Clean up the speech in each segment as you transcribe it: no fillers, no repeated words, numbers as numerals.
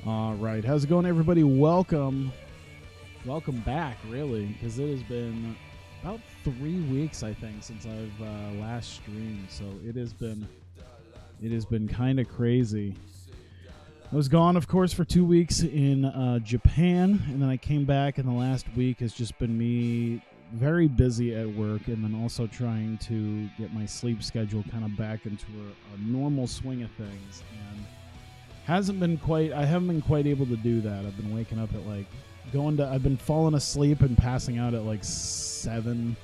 All right, how's it going, everybody? Welcome back, really, because it has been about 3 weeks, I think, since I've last streamed. So it has been kind of crazy. I was gone, of course, for 2 weeks in Japan, and then I came back, and the last week has just been me very busy at work, and then also trying to get my sleep schedule kind of back into a normal swing of things. And I haven't been quite able to do that. I've been waking up at I've been falling asleep and passing out at 7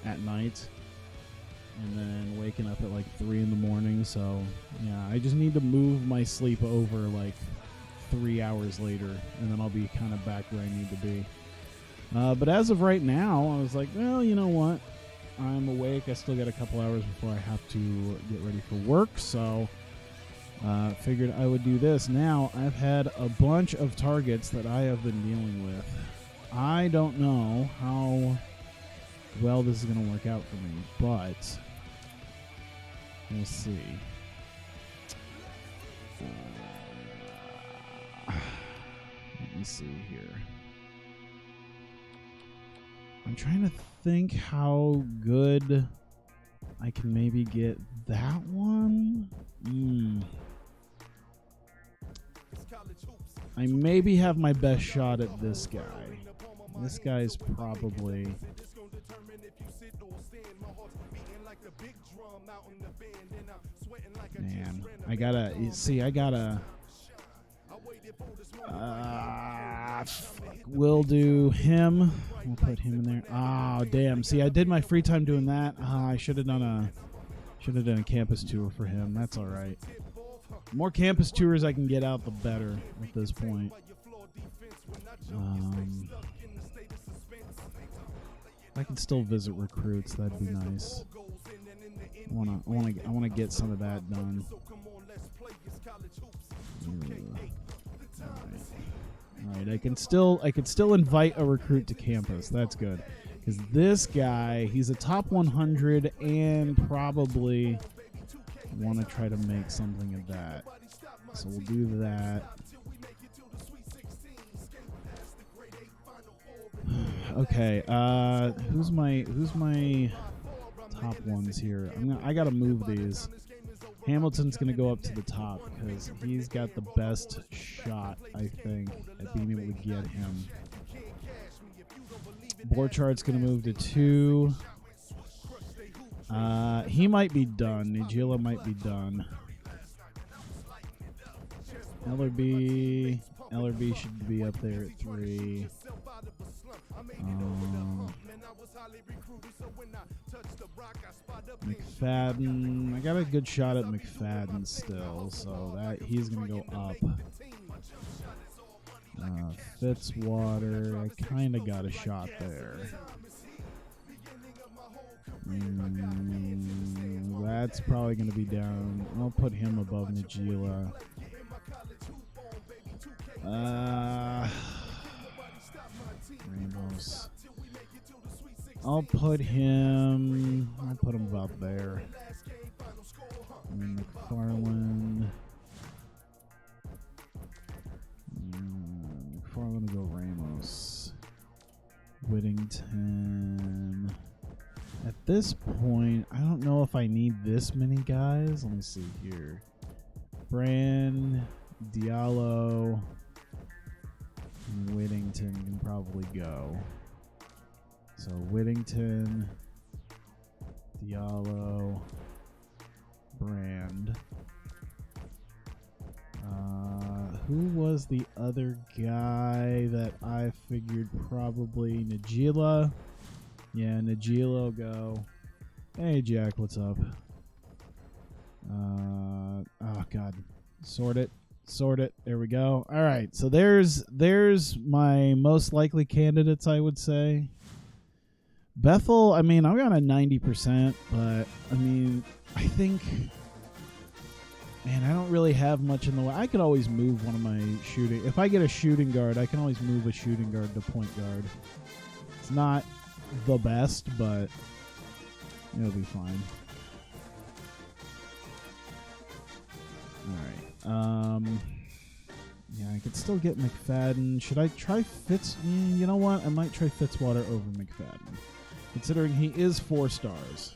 at night, and then waking up at 3 in the morning. So yeah, I just need to move my sleep over 3 hours later, and then I'll be kind of back where I need to be. But as of right now, I was like, well, you know what? I'm awake. I still got a couple hours before I have to get ready for work, so figured I would do this. Now, I've had a bunch of targets that I have been dealing with. I don't know how well this is going to work out for me, but we'll see. Let me see here. I'm trying to think how good I can maybe get that one. I maybe have my best shot at this guy. This guy's probably... Man, we'll do him. We'll put him in there. Oh, damn. See, I did my free time doing that. I should have done a campus tour for him. That's all right. The more campus tours I can get out, the better at this point. I can still visit recruits. That'd be nice. I wanna get some of that done. All right. I can still invite a recruit to campus. That's good, because this guy, he's a top 100 and probably want to try to make something of that. So we'll do that. Okay. Who's my top ones here? I gotta move these. Hamilton's gonna go up to the top because he's got the best shot, I think, at being able to get him. Borchard's gonna move to 2. He might be done. Nigella might be done. LRB should be up there at 3. McFadden, I got a good shot at McFadden still, so that he's gonna go up. Fitzwater, I kind of got a shot there. That's probably gonna be down. I'll put him above Nigella. Rainbows. I'll put him about there. And McFarland. McFarland will go Ramos. Whittington. At this point, I don't know if I need this many guys. Let me see here. Brand, Diallo, and Whittington can probably go. So Whittington, Diallo, Brand. Who was the other guy that I figured probably? Nigella. Yeah, Nigella will go. Hey, Jack, what's up? Oh, God. Sort it. There we go. All right, so there's my most likely candidates, I would say. Bethel, I mean, I've got a 90%, but, I mean, I think... Man, I don't really have much in the way. I could always move one of my shooting... If I get a shooting guard, I can always move a shooting guard to point guard. It's not the best, but it'll be fine. All right. Yeah, I could still get McFadden. Should I try Fitz? You know what? I might try Fitzwater over McFadden, considering he is 4 stars.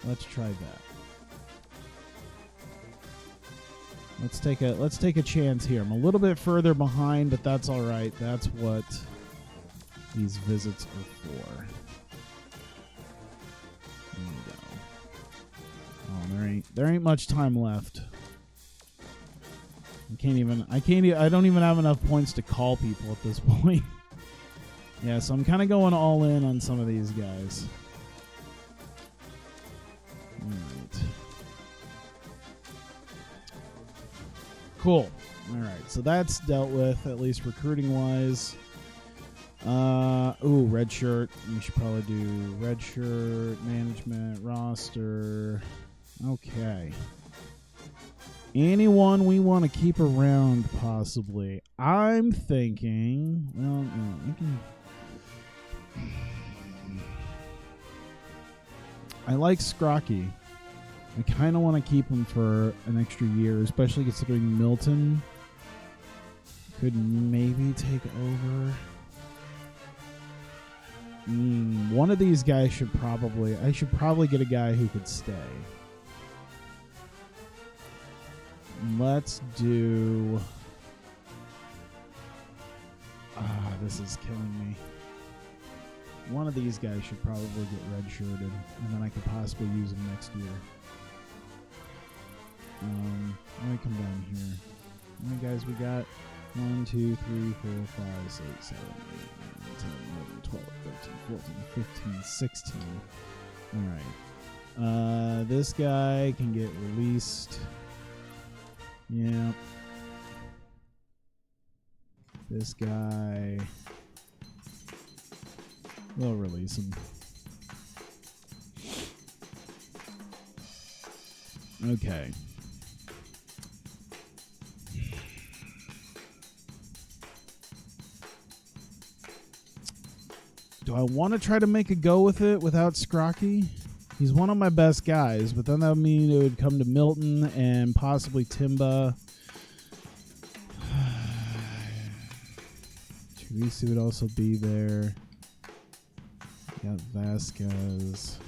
Let's try that. Let's take a chance here. I'm a little bit further behind, but that's all right. That's what these visits are for. There we go. Oh, there ain't much time left. I don't even have enough points to call people at this point. Yeah, so I'm kind of going all in on some of these guys. All right. Cool. All right, so that's dealt with, at least recruiting-wise. Red shirt. We should probably do red shirt, management, roster. Okay. Anyone we want to keep around, possibly. I'm thinking, well, we can... I like Scrocky. I kind of want to keep him for an extra year, especially considering Milton could maybe take over. One of these guys I should probably get a guy who could stay. Let's do... this is killing me. One of these guys should probably get redshirted, and then I could possibly use him next year. Let me come down here. How many guys we got? 1, 2, 3, 4, 5, 6, 7, 8, 9, 10, 11, 12, 13, 14, 15, 16. Alright. This guy can get released. Yeah. This guy... we'll release him. Okay. Do I want to try to make a go with it without Scrocky? He's one of my best guys, but then that would mean it would come to Milton and possibly Timba. Teresi would also be there. Got Vasquez.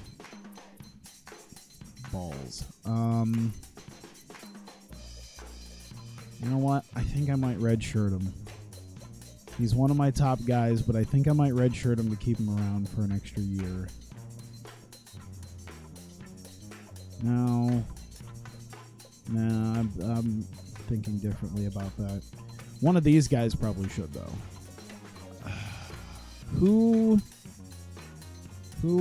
Balls. You know what? I think I might redshirt him. He's one of my top guys, but I think I might redshirt him to keep him around for an extra year. No, I'm thinking differently about that. One of these guys probably should, though. Who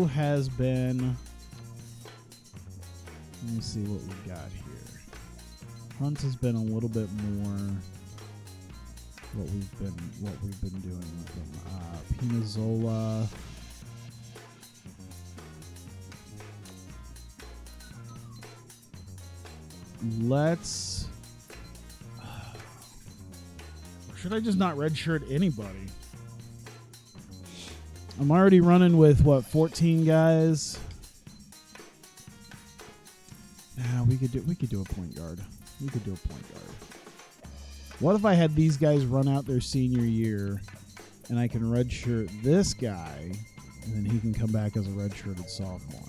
has been... Let me see what we've got here. Hunt has been a little bit more what we've been doing with him. Pinazola. Let's... should I just not redshirt anybody? I'm already running with, what, 14 guys? Nah, we could do a point guard. We could do a point guard. What if I had these guys run out their senior year and I can redshirt this guy and then he can come back as a redshirted sophomore?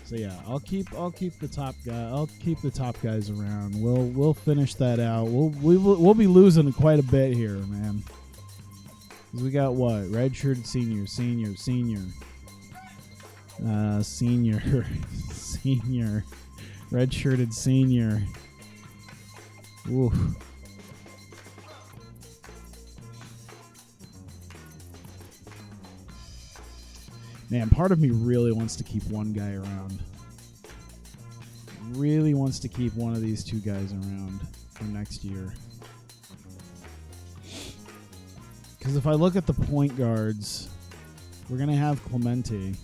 So yeah, I'll keep the top guy. I'll keep the top guys around. We'll finish that out. We'll be losing quite a bit here, man. 'Cause we got what? Redshirted senior, senior, redshirted senior. Oof. Man, part of me really wants to keep one guy around. Really wants to keep one of these two guys around for next year. Because if I look at the point guards, we're going to have Clemente.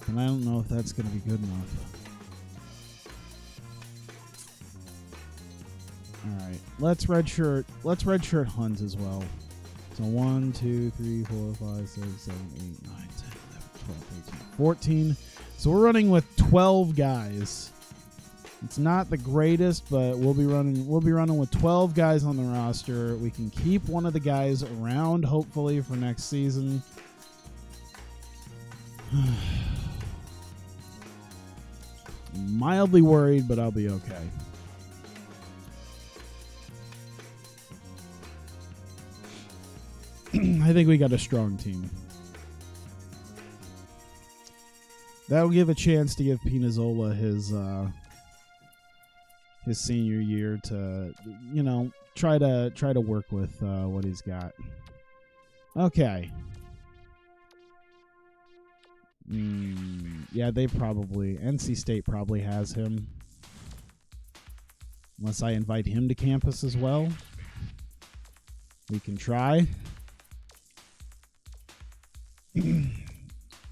And I don't know if that's going to be good enough. Alright, let's redshirt Hunt as well. So 1, 2, 3, 4, 5, 6, 7, 8, 9, 10, 11, 12, 13, 14. So we're running with 12 guys. It's not the greatest, but we'll be running with 12 guys on the roster. We can keep one of the guys around, hopefully, for next season. I'm mildly worried, but I'll be okay. I think we got a strong team. That'll give a chance to give Pinazzola his senior year to, try to work with what he's got. Okay. Yeah, NC State probably has him. Unless I invite him to campus as well. We can try.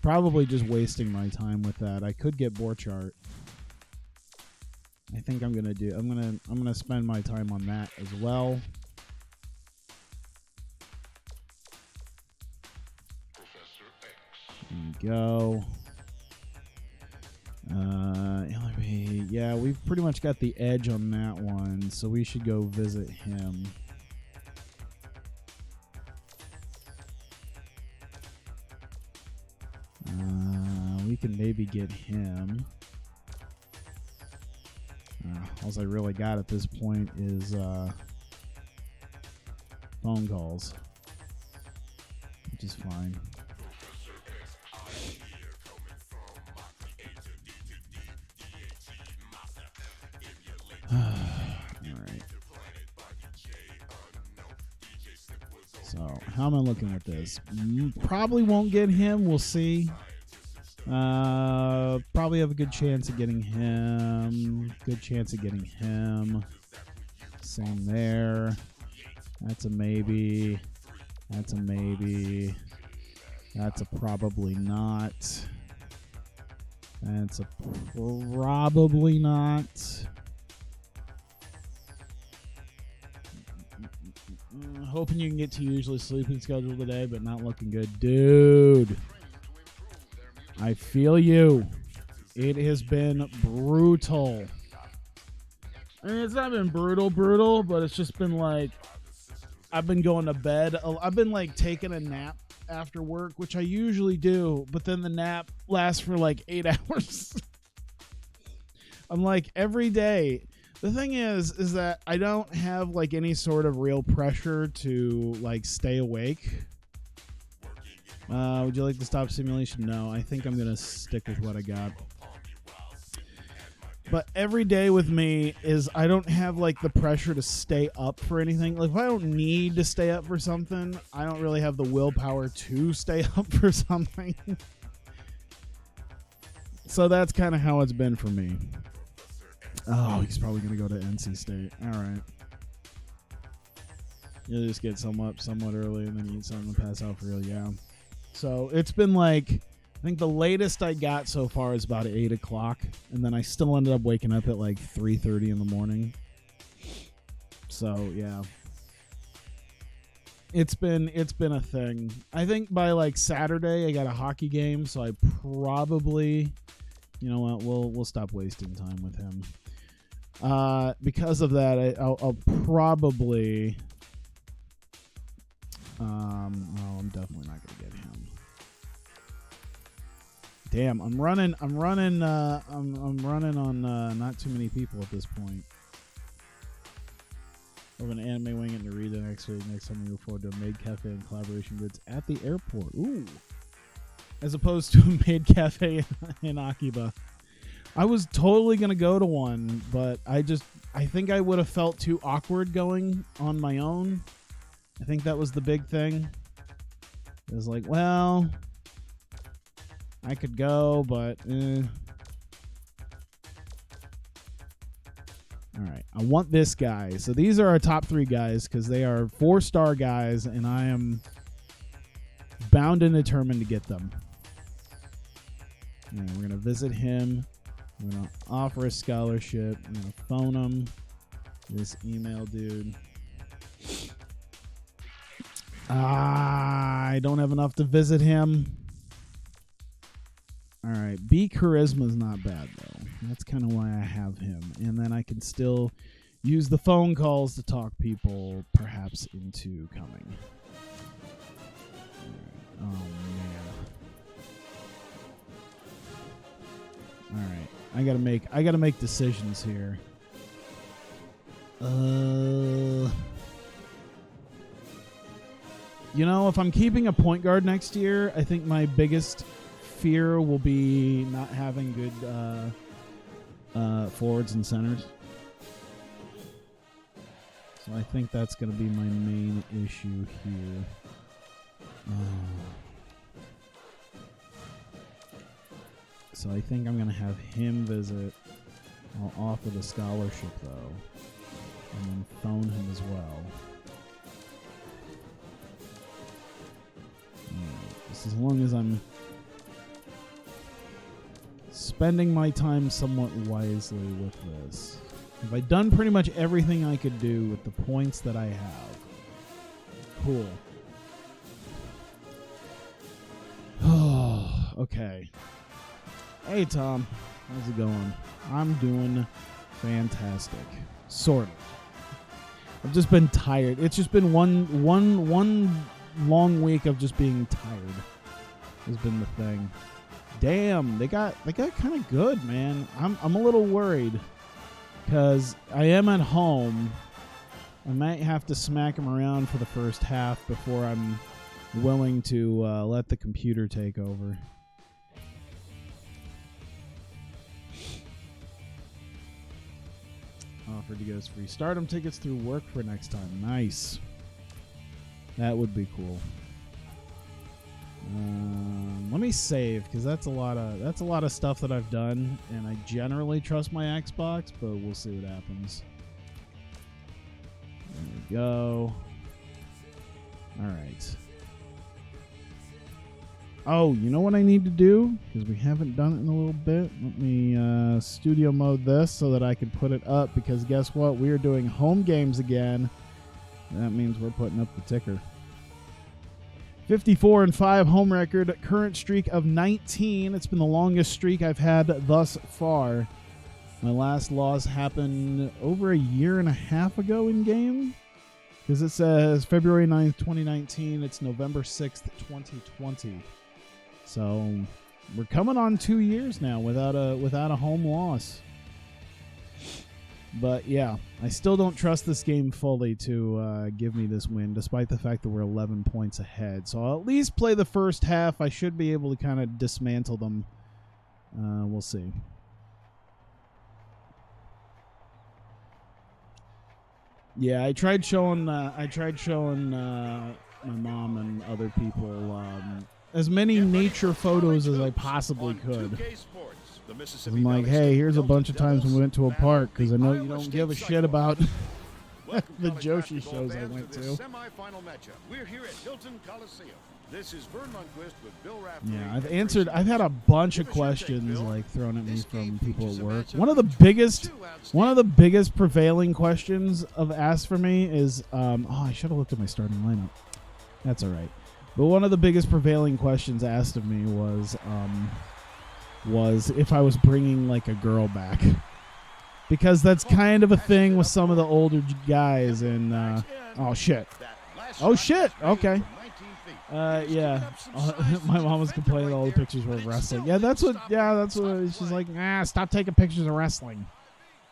Probably just wasting my time with that. I could get Borchardt. I think I'm gonna spend my time on that as well. There we go. Yeah, we've pretty much got the edge on that one, so we should go visit him. We can maybe get him. All I really got at this point is phone calls, which is fine. Alright. So, how am I looking at this? Probably won't get him. We'll see. Probably have a good chance of getting him. Same there. That's a maybe. That's a maybe. That's a probably not. That's a probably not. Hoping you can get to your usually sleeping schedule today, but not looking good. Dude, I feel you. It has been brutal. I mean, it's not been brutal, but it's just been like, I've been going to bed. I've been like taking a nap after work, which I usually do, but then the nap lasts for like 8 hours. I'm like, every day. The thing is that I don't have like any sort of real pressure to like stay awake. Would you like to stop simulation? No, I think I'm going to stick with what I got. But every day with me is I don't have like the pressure to stay up for anything. Like if I don't need to stay up for something, I don't really have the willpower to stay up for something. So that's kind of how it's been for me. Oh, he's probably going to go to NC State. All right. You'll just get somewhat early and then eat something and pass out for real. Yeah. So it's been like, I think the latest I got so far is about 8 o'clock. And then I still ended up waking up at like 3:30 in the morning. So, yeah. It's been a thing. I think by like Saturday I got a hockey game. So I probably, you know what, we'll stop wasting time with him. Because of that, I'll probably. I'm definitely not gonna get him. Damn, I'm running on not too many people at this point. Of an anime wing and to read the next week. Next time we go forward to a maid cafe and collaboration goods at the airport. Ooh, as opposed to a maid cafe in Akiba. I was totally going to go to one, but I think I would have felt too awkward going on my own. I think that was the big thing. It was like, well, I could go, but All right, I want this guy. So these are our top 3 guys because they are 4-star guys, and I am bound and determined to get them. All right, we're going to visit him. We're going to offer a scholarship. I'm going to phone him. This email dude. I don't have enough to visit him. All right, B charisma's not bad though. That's kind of why I have him, and then I can still use the phone calls to talk people perhaps into coming. Oh man! All right, I gotta make decisions here. You know, if I'm keeping a point guard next year, I think my biggest fear will be not having good forwards and centers. So I think that's going to be my main issue here. So I think I'm going to have him visit. I'll offer the scholarship, though, and then phone him as well. Just as long as I'm spending my time somewhat wisely with this. Have I done pretty much everything I could do with the points that I have? Cool. Okay. Hey, Tom. How's it going? I'm doing fantastic. Sort of. I've just been tired. It's just been one long week of just being tired has been the thing. Damn, they got kind of good, man. I'm a little worried because I am at home. I might have to smack them around for the first half before I'm willing to let the computer take over. Offered to get us free stardom tickets through work for next time. Nice. That would be cool. Let me save because that's a lot of stuff that I've done, and I generally trust my Xbox, but we'll see what happens. There we go. All right. Oh, you know what I need to do? Because we haven't done it in a little bit. Let me studio mode this so that I can put it up, because guess what? We are doing home games again. That means we're putting up the ticker. 54-5 home record, current streak of 19. It's been the longest streak I've had thus far. My last loss happened over a year and a half ago in game, because it says February 9th, 2019. It's November 6th, 2020. So we're coming on 2 years now without a home loss. But yeah, I still don't trust this game fully to give me this win, despite the fact that we're 11 points ahead. So I'll at least play the first half. I should be able to kind of dismantle them. We'll see. Yeah, I tried showing my mom and other people as many nature photos as I possibly could. I'm like, hey, here's a bunch of times we went to a park, because I know you don't give a shit about the Joshi shows I went to. Yeah, I've had a bunch of questions like thrown at me from people at work. One of the biggest prevailing questions asked for me is, I should have looked at my starting lineup. That's all right. But one of the biggest prevailing questions asked of me was if I was bringing like a girl back, because that's kind of a thing with some of the older guys. And oh shit, okay. Yeah, my mom was complaining all the pictures were of wrestling. That's what she's like. Stop taking pictures of wrestling.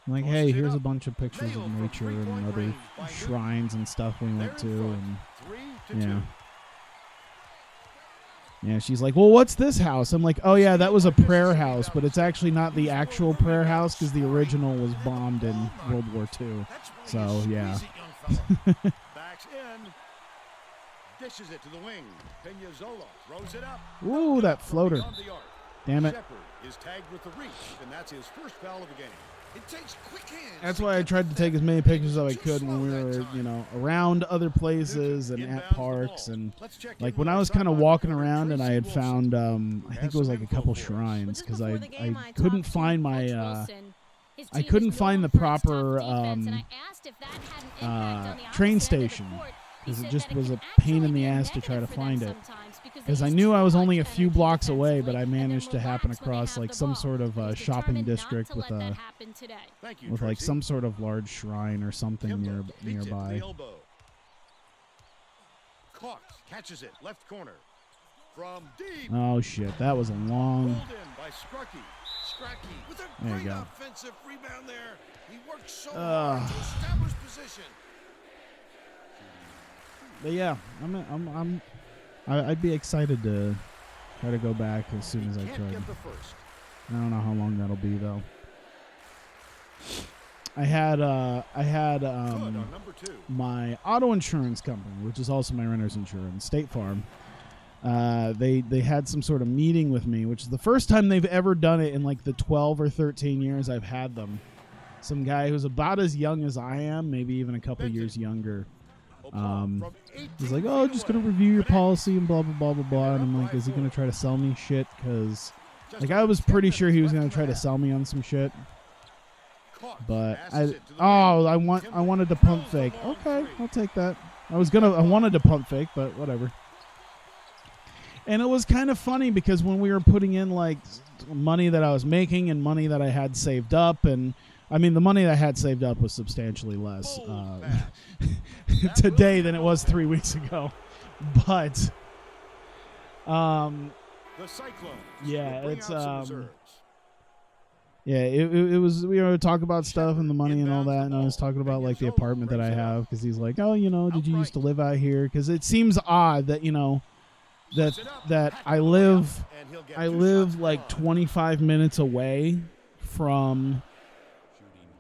I'm like, hey, here's a bunch of pictures of nature and other shrines and stuff we went to, and yeah. Yeah, she's like, well, what's this house? I'm like, oh, yeah, that was a prayer house, but it's actually not the actual prayer house, because the original was bombed in World War II. So, yeah. Dishes it to the wing. Peñazola throws it up. Ooh, that floater. Damn it. Is tagged with the reach, and that's his first foul of the game. It takes quick hands. That's why I tried to take as many pictures as I could when we were, around other places and at parks, and like when I was kind of walking around and I had found, I think it was like a couple shrines, because I couldn't find my I couldn't find the proper train station, because it just was a pain in the ass to try to find it. because I knew I was only a few blocks away, but I managed to happen across like some sort of shopping district with like some sort of large shrine or something nearby. Catches it left corner from deep. Oh shit, that was a long. With a there great you go. Offensive rebound there. He worked so hard to establish position. But yeah, I'd be excited to try to go back as soon as I could. I don't know how long that'll be though. I had my auto insurance company, which is also my renter's insurance, State Farm. They had some sort of meeting with me, which is the first time they've ever done it in like the 12 or 13 years I've had them. Some guy who's about as young as I am, maybe even a couple years younger. He's like, oh, just going to review your policy and blah, blah, blah, blah, blah. And I'm like, is he going to try to sell me shit? Because like I was pretty sure he was going to try to sell me on some shit. But I wanted to pump fake. Okay, I'll take that. I wanted to pump fake, but whatever. And it was kind of funny because when we were putting in like money that I was making and money that I had saved up, and I mean the money that I had saved up was substantially less today than it was 3 weeks ago. But yeah, it's yeah, it was, we were talking about stuff and the money and all that, and I was talking about like the apartment that I have, because he's like, oh, you know, did you used to live out here? Because it seems odd that, you know, that I live like 25 minutes away from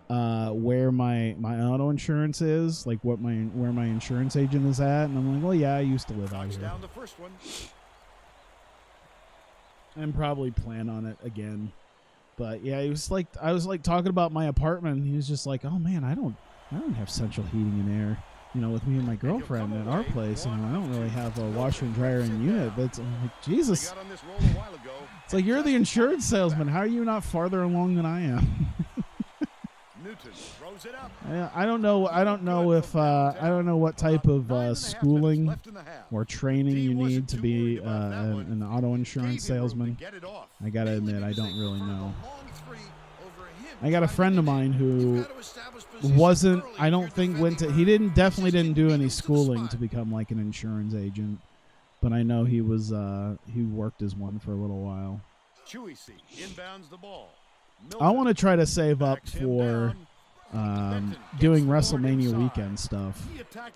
where my auto insurance is, like where my insurance agent is at, and I'm like, well, yeah, I used to live out here. And probably plan on it again. But yeah, he was like, I was like talking about my apartment, and he was just like, oh man, I don't have central heating and air, you know, with me and my girlfriend at our place, and I don't really have a washer and dryer and unit. But I'm like, Jesus, it's like, you're the insurance salesman. How are you not farther along than I am? I don't know what type of schooling or training you need to be an auto insurance salesman. I gotta admit, I don't really know. I got a friend of mine who definitely didn't do any schooling to become like an insurance agent, but I know he worked as one for a little while. I want to try to save up for doing WrestleMania weekend stuff.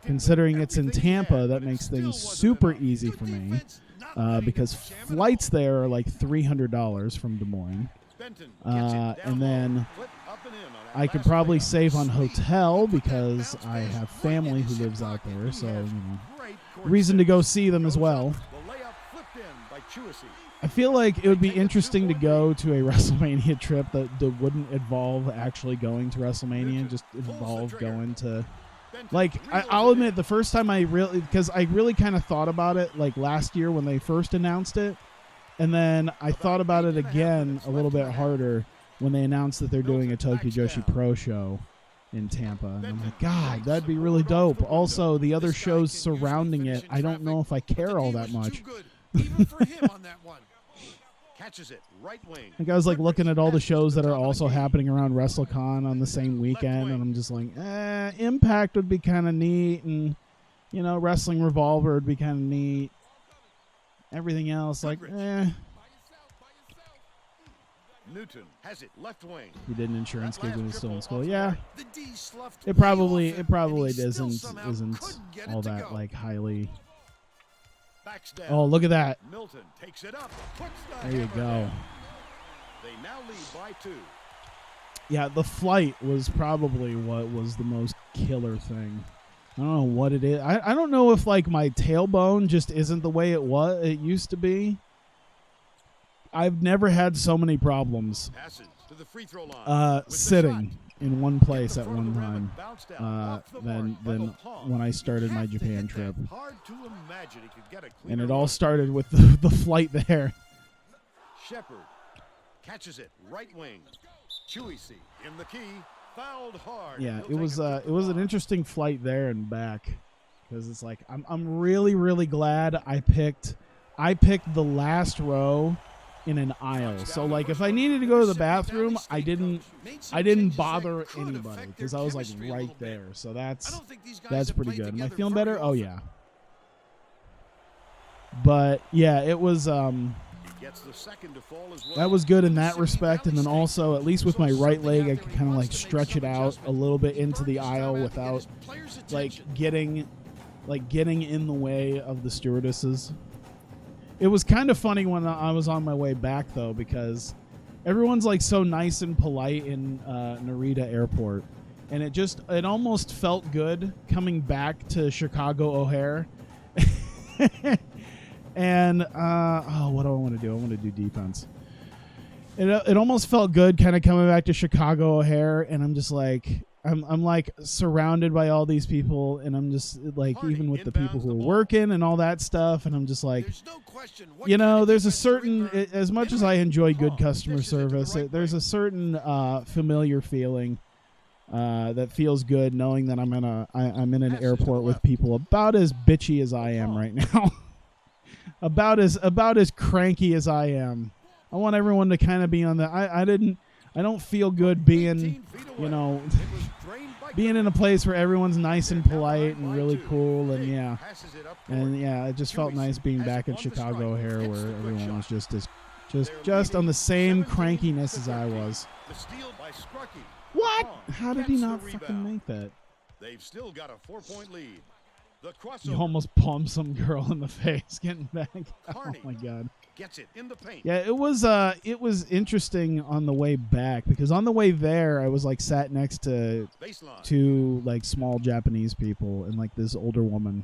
Considering it's in Tampa, that makes things super easy for me, because flights there are like $300 from Des Moines, and then I could probably save on hotel because I have family who lives out there, so you know, reason to go see them as well. I feel like it would be interesting to go to a WrestleMania trip that wouldn't involve actually going to WrestleMania, just involve going to, like, I'll admit, the first time because I really kind of thought about it like last year when they first announced it, and then I thought about it again a little bit harder when they announced that they're doing a Tokyo Joshi Pro show in Tampa, and I'm like, God, that'd be really dope. Also, the other shows surrounding it, I don't know if I care all that much. Like, I was like looking at all the shows that are also happening around WrestleCon on the same weekend, and I'm just like, Impact would be kind of neat, and you know, Wrestling Revolver would be kind of neat. Everything else, like, Newton has it left wing. He did an insurance gig when he was still in school. Yeah, it probably isn't all that like highly. Oh, look at that. Milton takes it up, there you go. They now lead by 2. Yeah, the flight was probably what was the most killer thing. I don't know what it is. I don't know if like my tailbone just isn't the way it used to be. I've never had so many problems sitting in one place at one time than when I started my Japan trip. And it all started with the flight there. Shepard catches it right wing. Chewy in the key, fouled hard. Yeah, it was an interesting flight there and back, because it's like I'm really, really glad I picked I picked the last row in an aisle. So like if I needed to go to the bathroom, I didn't bother anybody because I was like right there. So that's pretty good. Am I feeling better? Oh yeah. But yeah, it was that was good in that respect, and then also at least with my right leg I could kind of like stretch it out a little bit into the aisle without like getting in the way of the stewardesses. It was kind of funny when I was on my way back though, because everyone's like so nice and polite in Narita Airport, and it almost felt good coming back to Chicago O'Hare. And what do I want to do? I want to do defense. It almost felt good kind of coming back to Chicago O'Hare, and I'm just like I'm like surrounded by all these people, and I'm just like even with the people who are working and all that stuff, and I'm just like, you know, there's a certain, as much as I enjoy good customer service, there's a certain familiar feeling that feels good knowing that I'm in an airport with people about as bitchy as I am right now. about as cranky as I am. I want everyone to kind of be on the I don't feel good being, you know, being in a place where everyone's nice and polite and really cool, and yeah, it just felt nice being back in Chicago O'Hare where everyone was just on the same crankiness as I was. What? How did he not fucking make that? They've still got a 4-point lead. You almost palmed some girl in the face getting back. Oh my god. Gets it in the paint. Yeah, it was interesting on the way back, because on the way there I was like sat next to two like small Japanese people and like this older woman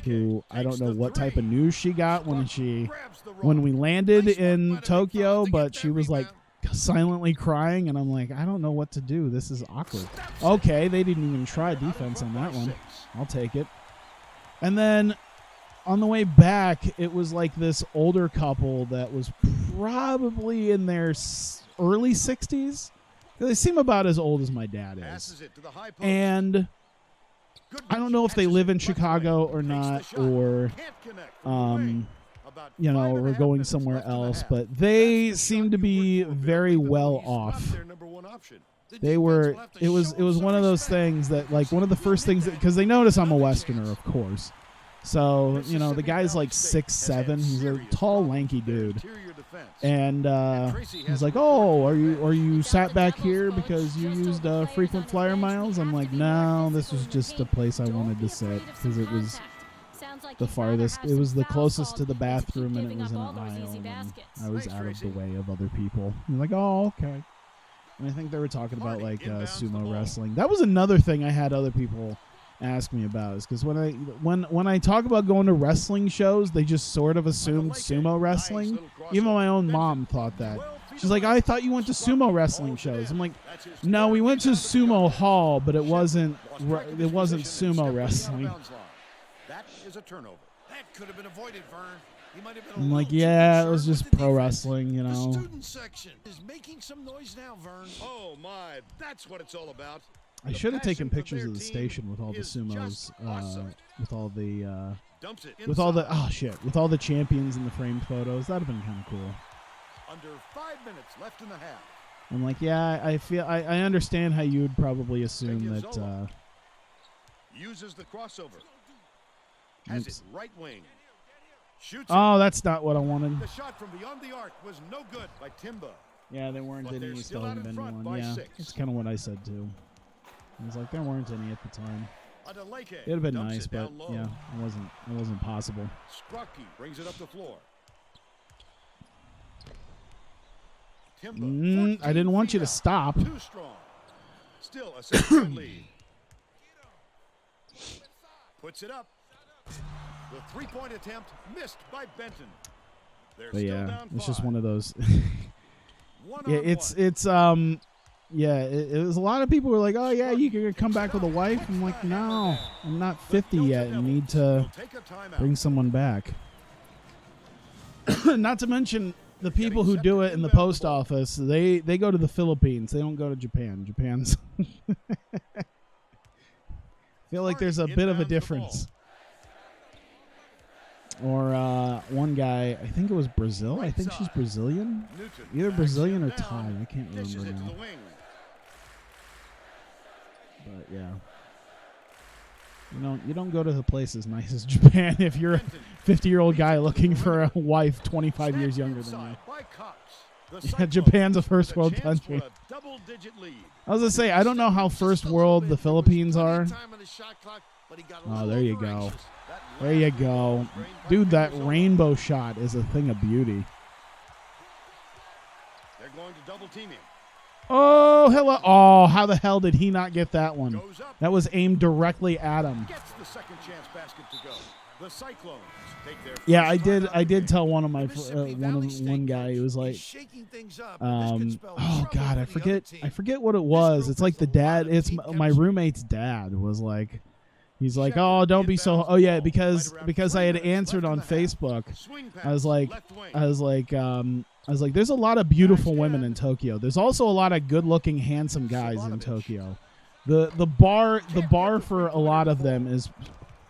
who I don't know what type of news she got when we landed in Tokyo, but she was like silently crying, and I'm like, I don't know what to do. This is awkward. Okay, they didn't even try defense on that one. I'll take it. And then on the way back, it was like this older couple that was probably in their early 60s. They seem about as old as my dad is. And I don't know if they live in Chicago or not, or, you know, we're going somewhere else, but they seem to be very well off. They were, it was one of those things that, like, one of the first things that, because they notice I'm a Westerner, of course. So, you know, the guy's like 6'7". He's a tall, lanky dude. And he's like, oh, are you sat back here because you used frequent flyer miles? I'm like, no, this was just a place I wanted to sit because it was the farthest. It was the closest to the bathroom, and it was in an aisle, and I was out of the way of other people. I'm like, oh, okay. And I think they were talking about like sumo wrestling. That was another thing I had other people ask me about, is because when I talk about going to wrestling shows, they just sort of assumed sumo wrestling. Even my own mom thought that. She's like, I thought you went to sumo wrestling shows. I'm like, no, we went to Sumo Hall, but it wasn't sumo wrestling. That is a turnover. That could have been avoided, Vern. I'm like, yeah, it was just pro wrestling, you know. The student section is making some noise now, Vern. Oh my, that's what it's all about. I should have taken pictures of the station with all the sumos, with all the champions in the framed photos. That'd have been kind of cool. Under 5 minutes left in the half. I'm like, yeah, I understand how you would probably assume that. Uses the crossover. Has it right wing. Shoots oh, that's not what I wanted. The shot from beyond the arc was no good by Timba. Yeah, there weren't any. Still haven't been one. Yeah, that's kind of what I said too. I was like, there weren't any at the time. It'd have been nice, but yeah, it wasn't possible. Scrucky brings it up the floor. Timba, I didn't want you to stop. Too strong. Still a 6-point lead. Puts it up. The 3-point attempt missed by Benton. But yeah, it's just one of those. Yeah, it was a lot of people were like, oh yeah, you can come back with a wife. I'm like, no, I'm not 50 yet and need to bring someone back. Not to mention the people who do it in the post office, they go to the Philippines. They don't go to Japan. Japan's I feel like there's a bit of a difference. Or one guy, I think it was Brazil. I think she's Brazilian. Either Brazilian or Thai. I can't remember now. But yeah. You don't go to the place as nice as Japan if you're a 50-year-old guy looking for a wife 25 years younger than you. Yeah, Japan's a first world country. I was going to say, I don't know how first world the Philippines are. Oh, there you go. There you go. Dude, that rainbow shot is a thing of beauty. They're going to double team him. Oh, hello. Oh, how the hell did he not get that one? That was aimed directly at him. Gets the second chance basket to go. The Cyclones take their Yeah, I did tell one of my one guy who was like, oh God, I forget what it was. It's like the dad. It's my roommate's dad was like, he's like, oh, don't be so. Oh yeah, because I had answered on Facebook. I was like, there's a lot of beautiful women in Tokyo. There's also a lot of good-looking, handsome guys in Tokyo. The bar for a lot of them is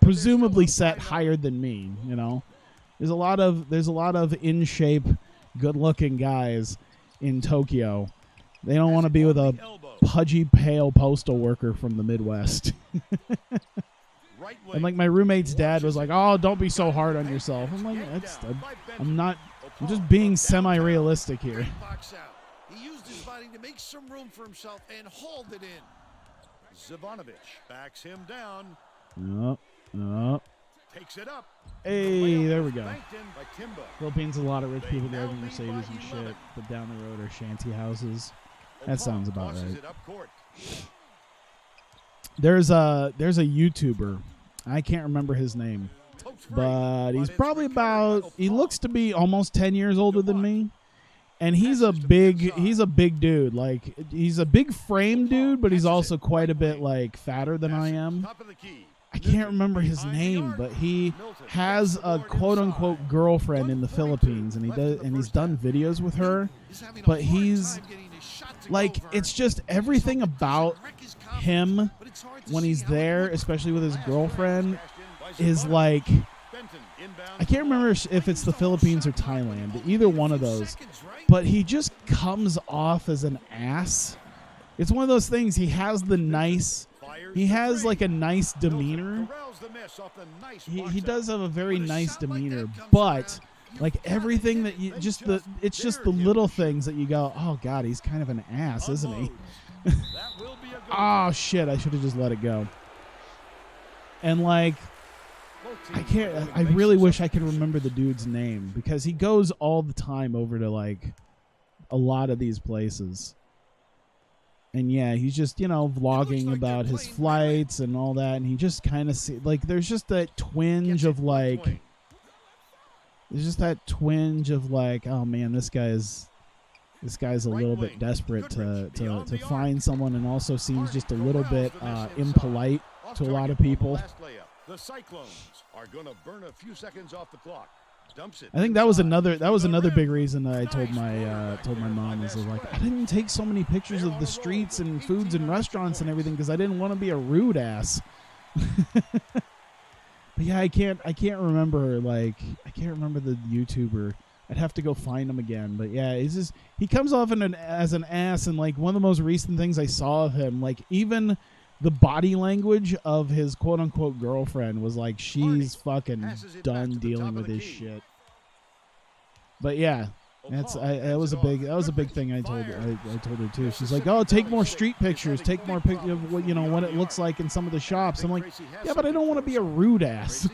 presumably set higher than me. You know, there's a lot of in shape, good-looking guys in Tokyo. They don't want to be with a pudgy, pale postal worker from the Midwest. And like my roommate's dad was like, "Oh, don't be so hard on yourself." I'm like, I'm just being semi-realistic here. He used his body to make some room for himself and hauled it in. Zivanovic backs him down. Takes it up. Hey, there we go. Philippines, a lot of rich people driving Mercedes and shit, but down the road are shanty houses. That sounds about right. There's a YouTuber. I can't remember his name, but he's probably he looks to be almost 10 years older than me. And he's a big dude. Like, he's a big frame dude, but he's also quite a bit like fatter than I am. I can't remember his name, but he has a quote unquote girlfriend in the Philippines, and he's done videos with her. But he's like, it's just everything about him when he's there, especially with his girlfriend, is like, I can't remember if it's the Philippines or Thailand, either one of those, but he just comes off as an ass. It's one of those things. He has like a nice demeanor. He does have a very nice demeanor, but like everything that it's just the little things that you go, oh God, he's kind of an ass, isn't he? Oh shit, I should have just let it go. And like, I really wish I could remember the dude's name, because he goes all the time over to like a lot of these places. And yeah, he's just, vlogging about his flights and all that, and he just kind of there's just that twinge of like, oh man, this guy's a little bit desperate to find someone, and also seems just a little bit impolite to a lot of people. The Cyclones are going to burn a few seconds off the clock. I think that was another big reason that I told my mom, is like, I didn't take so many pictures of the streets and foods and restaurants and everything because I didn't want to be a rude ass. But yeah, I can't remember the YouTuber. I'd have to go find him again. But yeah, he comes off as an ass, and like one of the most recent things I saw of him, like even the body language of his quote unquote girlfriend was like, she's fucking done dealing with his shit. But yeah, that was a big thing I told her too. She's like, oh, take more street pictures, take more pictures of what it looks like in some of the shops. I'm like, yeah, but I don't want to be a rude ass.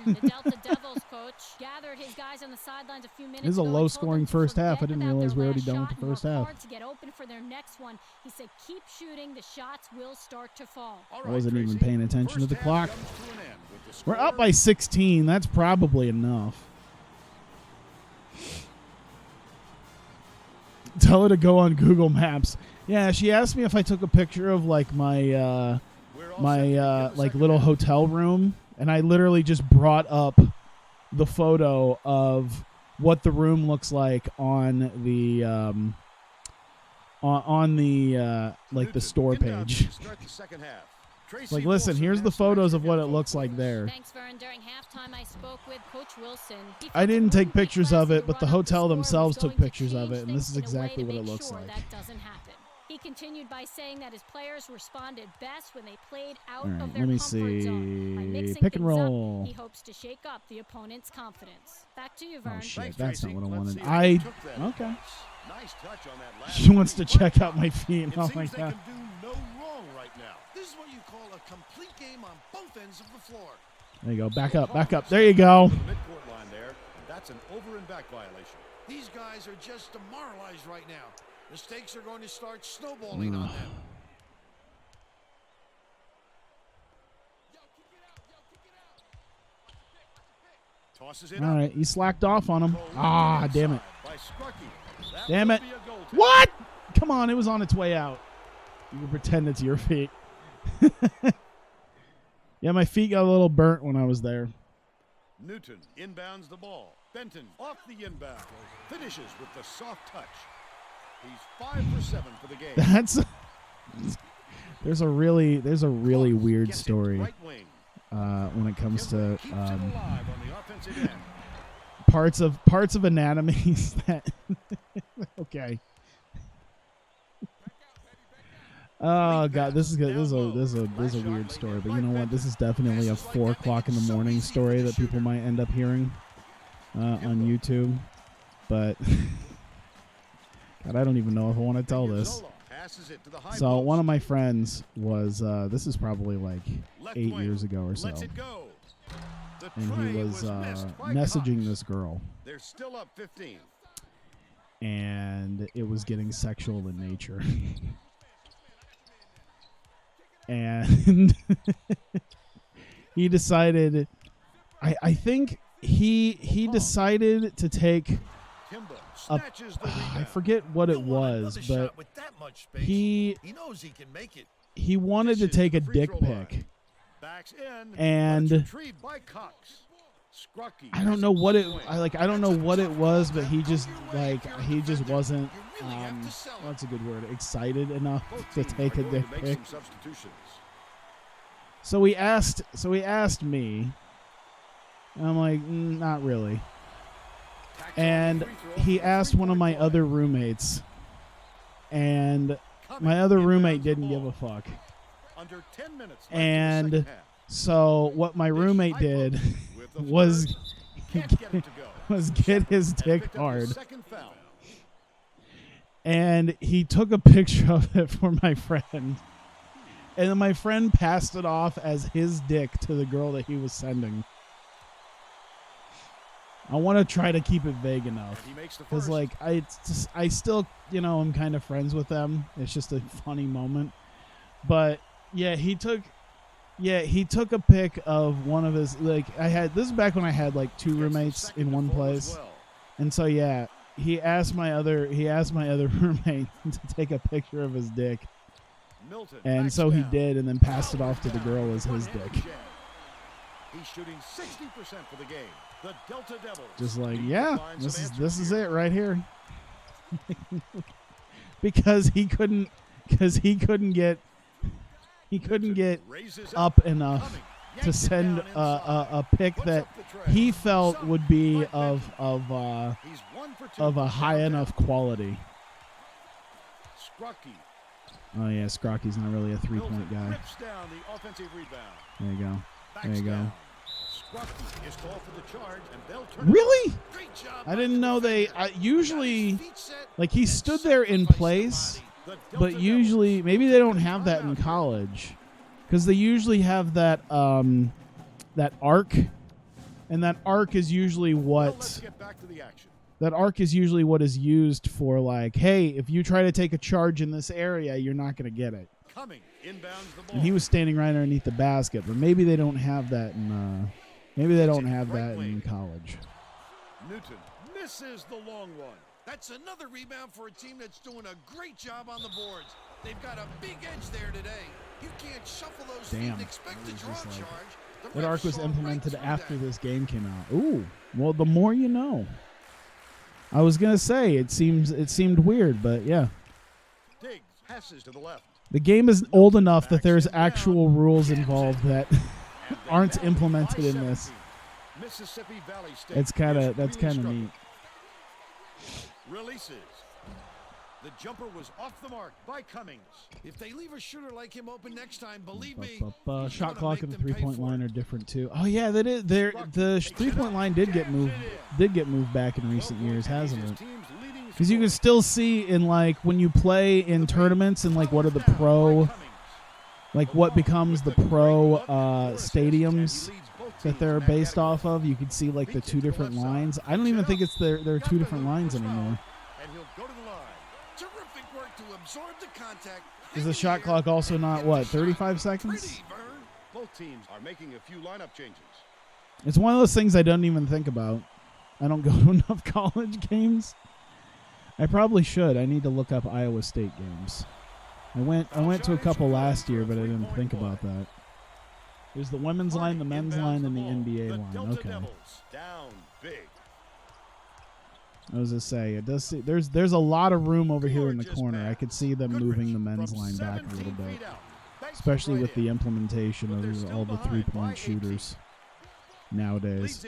This is a low-scoring first half. I didn't realize we were already done with the first half. He said, keep shooting. The shots will start to fall. I wasn't even paying attention to the clock. We're up by 16. That's probably enough. Tell her to go on Google Maps. Yeah, she asked me if I took a picture of like my like little hotel room, and I literally just brought up the photo of what the room looks like on the like the store page. Tracy Like, listen, Wilson here's has the some photos extra of what it info. looks like there. Thanks, Vern. During halftime, I spoke with Coach Wilson. He I felt it didn't take wouldn't be pictures classy of it, to but the run up hotel score and themselves was took going to pictures of change it, and this is things in a way exactly to what it make looks sure like. that doesn't happen. He continued by saying that his players responded best when they played out All right, of their let me comfort zone. By see. mixing Pick and things roll. up, he hopes to shake up the opponent's confidence. Back to you, Vern. Oh, shit. Thanks, That's Tracy. not what I Let's wanted. see if they took that Okay. advice. Nice touch on that last She wants to three. check out my feet. It Oh, seems my they God. can do no wrong right now. This is what you call a complete game on both ends of the floor. There you go. Back up. Back up. There you go. The midcourt line there. That's an over and back violation. These guys are just demoralized right now. Mistakes are going to start snowballing on them. Tosses it All right. You slacked off on him. Ah, damn it. by Scrucky. That Damn will it. be a goal. What? Come on. It was on its way out. You can pretend it's your feet. Yeah, my feet got a little burnt when I was there. Newton inbounds the ball. Benton off the inbound. Finishes with the soft touch. He's 5 for 7 for the game. That's there's a really weird Gets it story right wing. when it comes to Keeps it alive on the offensive end. parts of anatomies that okay. Oh God, this is good. This is a weird story, but you know what? This is definitely a 4 o'clock in the morning story that people might end up hearing on YouTube. But God, I don't even know if I want to tell this. So one of my friends was this is probably like 8 years ago or so, and he was messaging this girl, They're still up 15. and it was getting sexual in nature. And he decided, I think he decided to take a, I forget what it was, but he knows he can make it. he wanted to take a dick pic, and I don't know what it I don't know what it was, but he just wasn't what's a good word, excited enough to take a dick pic. So he asked me, and I'm like, not really. And he asked one of my other roommates, and my other roommate didn't give a fuck. And so what my roommate did was get his dick hard, and he took a picture of it for my friend, and then my friend passed it off as his dick to the girl that he was sending. I want to try to keep it vague enough, because like I still, you know, I'm kind of friends with them. It's just a funny moment. But yeah, he took a pic of one of his, like, this is back when I had like 2 roommates in one place. And so yeah, he asked my other roommate to take a picture of his dick. And so he did, and then passed it off to the girl as his dick. He's shooting 60% for the game. The Delta Devils. Just like, yeah, this is it right here. because he couldn't get up enough to send a pic that he felt would be of a high enough quality. Oh yeah, Scrocky's not really a 3-point guy. There you go. There you go. Really? I didn't know they usually, like, he stood there in place, but usually maybe they don't have that in college, because they usually have that that arc, and that arc is usually what is used for, like, hey, if you try to take a charge in this area, you're not going to get it. And he was standing right underneath the basket, but maybe they don't have that in college. Newton misses the long one. That's another rebound for a team that's doing a great job on the boards. They've got a big edge there today. You can't shuffle those feet and expect to draw a charge. That arc was implemented after this game came out. Ooh, well, the more you know. I was gonna say it seemed weird, but yeah. Diggs passes to the left. The game is old enough that there's actual rules involved that aren't implemented in this. Mississippi Valley State. That's kind of neat. Releases. The jumper was off the mark by Cummings. If they leave a shooter like him open next time, believe me, shot clock and the 3-point line are different too. Oh yeah, that is there. The 3-point line did get moved back in recent years, hasn't it? Because you can still see in like when you play in tournaments and like what are the pro, like what becomes the pro stadiums that they're based off of. You can see like the two different lines. I don't even think it's there are two different lines anymore. And he'll go to the line. Terrific work to absorb the contact. Is the shot clock also not, what, 35 seconds? Both teams are making a few lineup changes. It's one of those things I don't even think about. I don't go to enough college games. I probably should. I need to look up Iowa State games. I went to a couple last year, but I didn't think about that. There's the women's line, the men's line, and the NBA line. Okay. Down big. I was just say it does. There's a lot of room over here in the corner. I could see them moving the men's line back a little bit, especially with the implementation of all the 3-point shooters nowadays.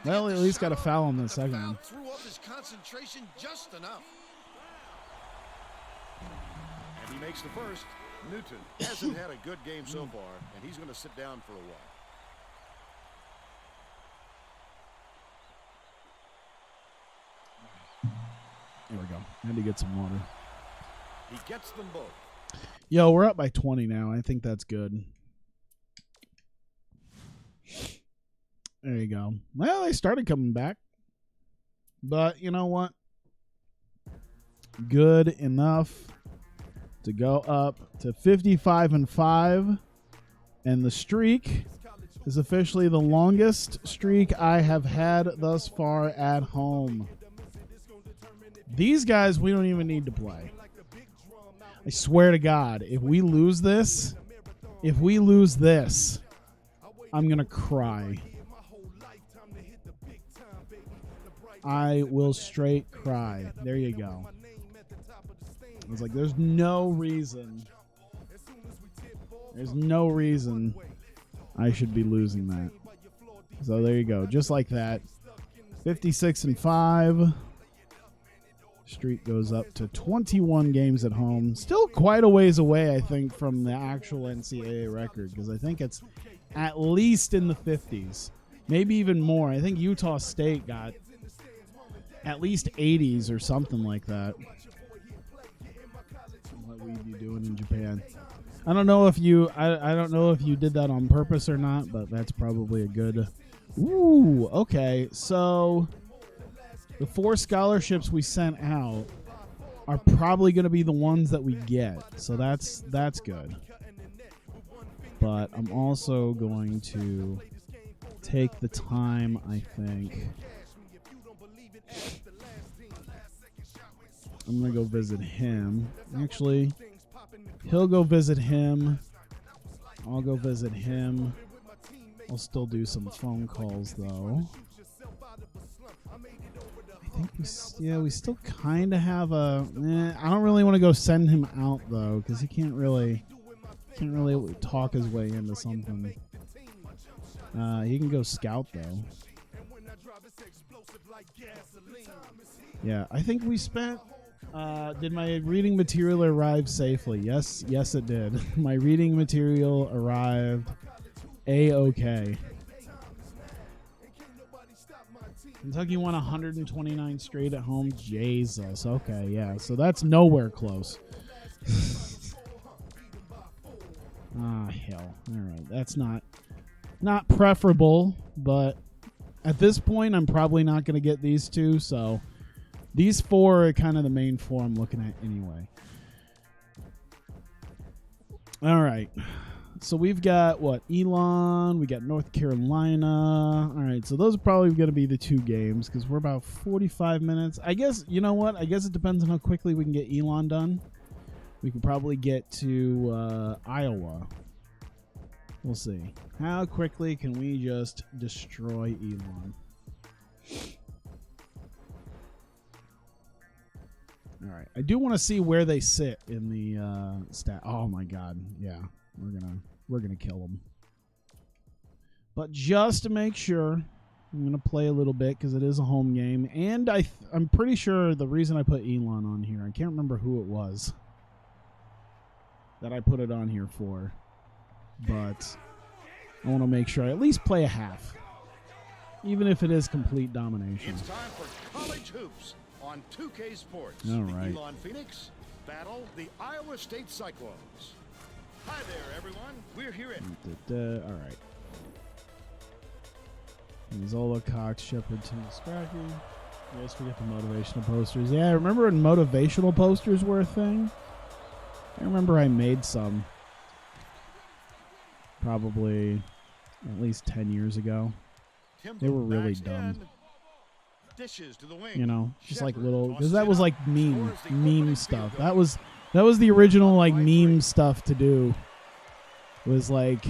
Well, at least got a foul on the second one. Threw off his concentration just enough. And he makes the first. Newton hasn't had a good game so far, and he's going to sit down for a while. There we go. Had to get some water. He gets them both. Yo, we're up by 20 now. I think that's good. There you go. Well, they started coming back. But you know what? Good enough to go up to 55-5. And the streak is officially the longest streak I have had thus far at home. These guys, we don't even need to play. I swear to God, if we lose this, I'm going to cry. I will straight cry. There you go. I was like, there's no reason I should be losing that. So there you go. Just like that. 56-5. Streak goes up to 21 games at home. Still quite a ways away, I think, from the actual NCAA record, because I think it's at least in the 50s. Maybe even more. I think Utah State got at least 80s or something like that. What would you doing in Japan? I don't know if you I don't know if you did that on purpose or not, but that's probably a good. Ooh, okay. So the 4 scholarships we sent out are probably going to be the ones that we get. So that's good. But I'm also going to take the time, I think. I'm going to go visit him. Actually, he'll go visit him. I'll go visit him. I'll still do some phone calls, though. I think we still kind of have a... I don't really want to go send him out, though, because he can't really talk his way into something. He can go scout, though. Yeah, I think we spent... did my reading material arrive safely? Yes, it did. My reading material arrived A-okay. Kentucky won 129 straight at home. Jesus. Okay, yeah. So that's nowhere close. Hell. All right. That's not preferable, but at this point, I'm probably not going to get these two, so these 4 are kind of the main 4 I'm looking at anyway. All right. So we've got, Elon. We got North Carolina. All right. So those are probably going to be the 2 games because we're about 45 minutes. I guess, you know what? I guess it depends on how quickly we can get Elon done. We could probably get to Iowa. We'll see. How quickly can we just destroy Elon? All right. I do want to see where they sit in the stat. Oh my God. Yeah, we're gonna kill them. But just to make sure, I'm gonna play a little bit because it is a home game, and I'm pretty sure the reason I put Elon on here, I can't remember who it was that I put it on here for, but I want to make sure I at least play a half, even if it is complete domination. It's time for college hoops on 2K Sports. All right. The Elon Phoenix battle the Iowa State Cyclones. Hi there, everyone. We're here at... All right. Zola, Cox, Shepard, Tim, Spracky. You guys forget the motivational posters. Yeah, I remember when motivational posters were a thing. I remember I made some. Probably at least 10 years ago. They were really dumb. Dishes to the wing. You know, just like little, because that was like meme stuff. That was the original like meme stuff to do. Was like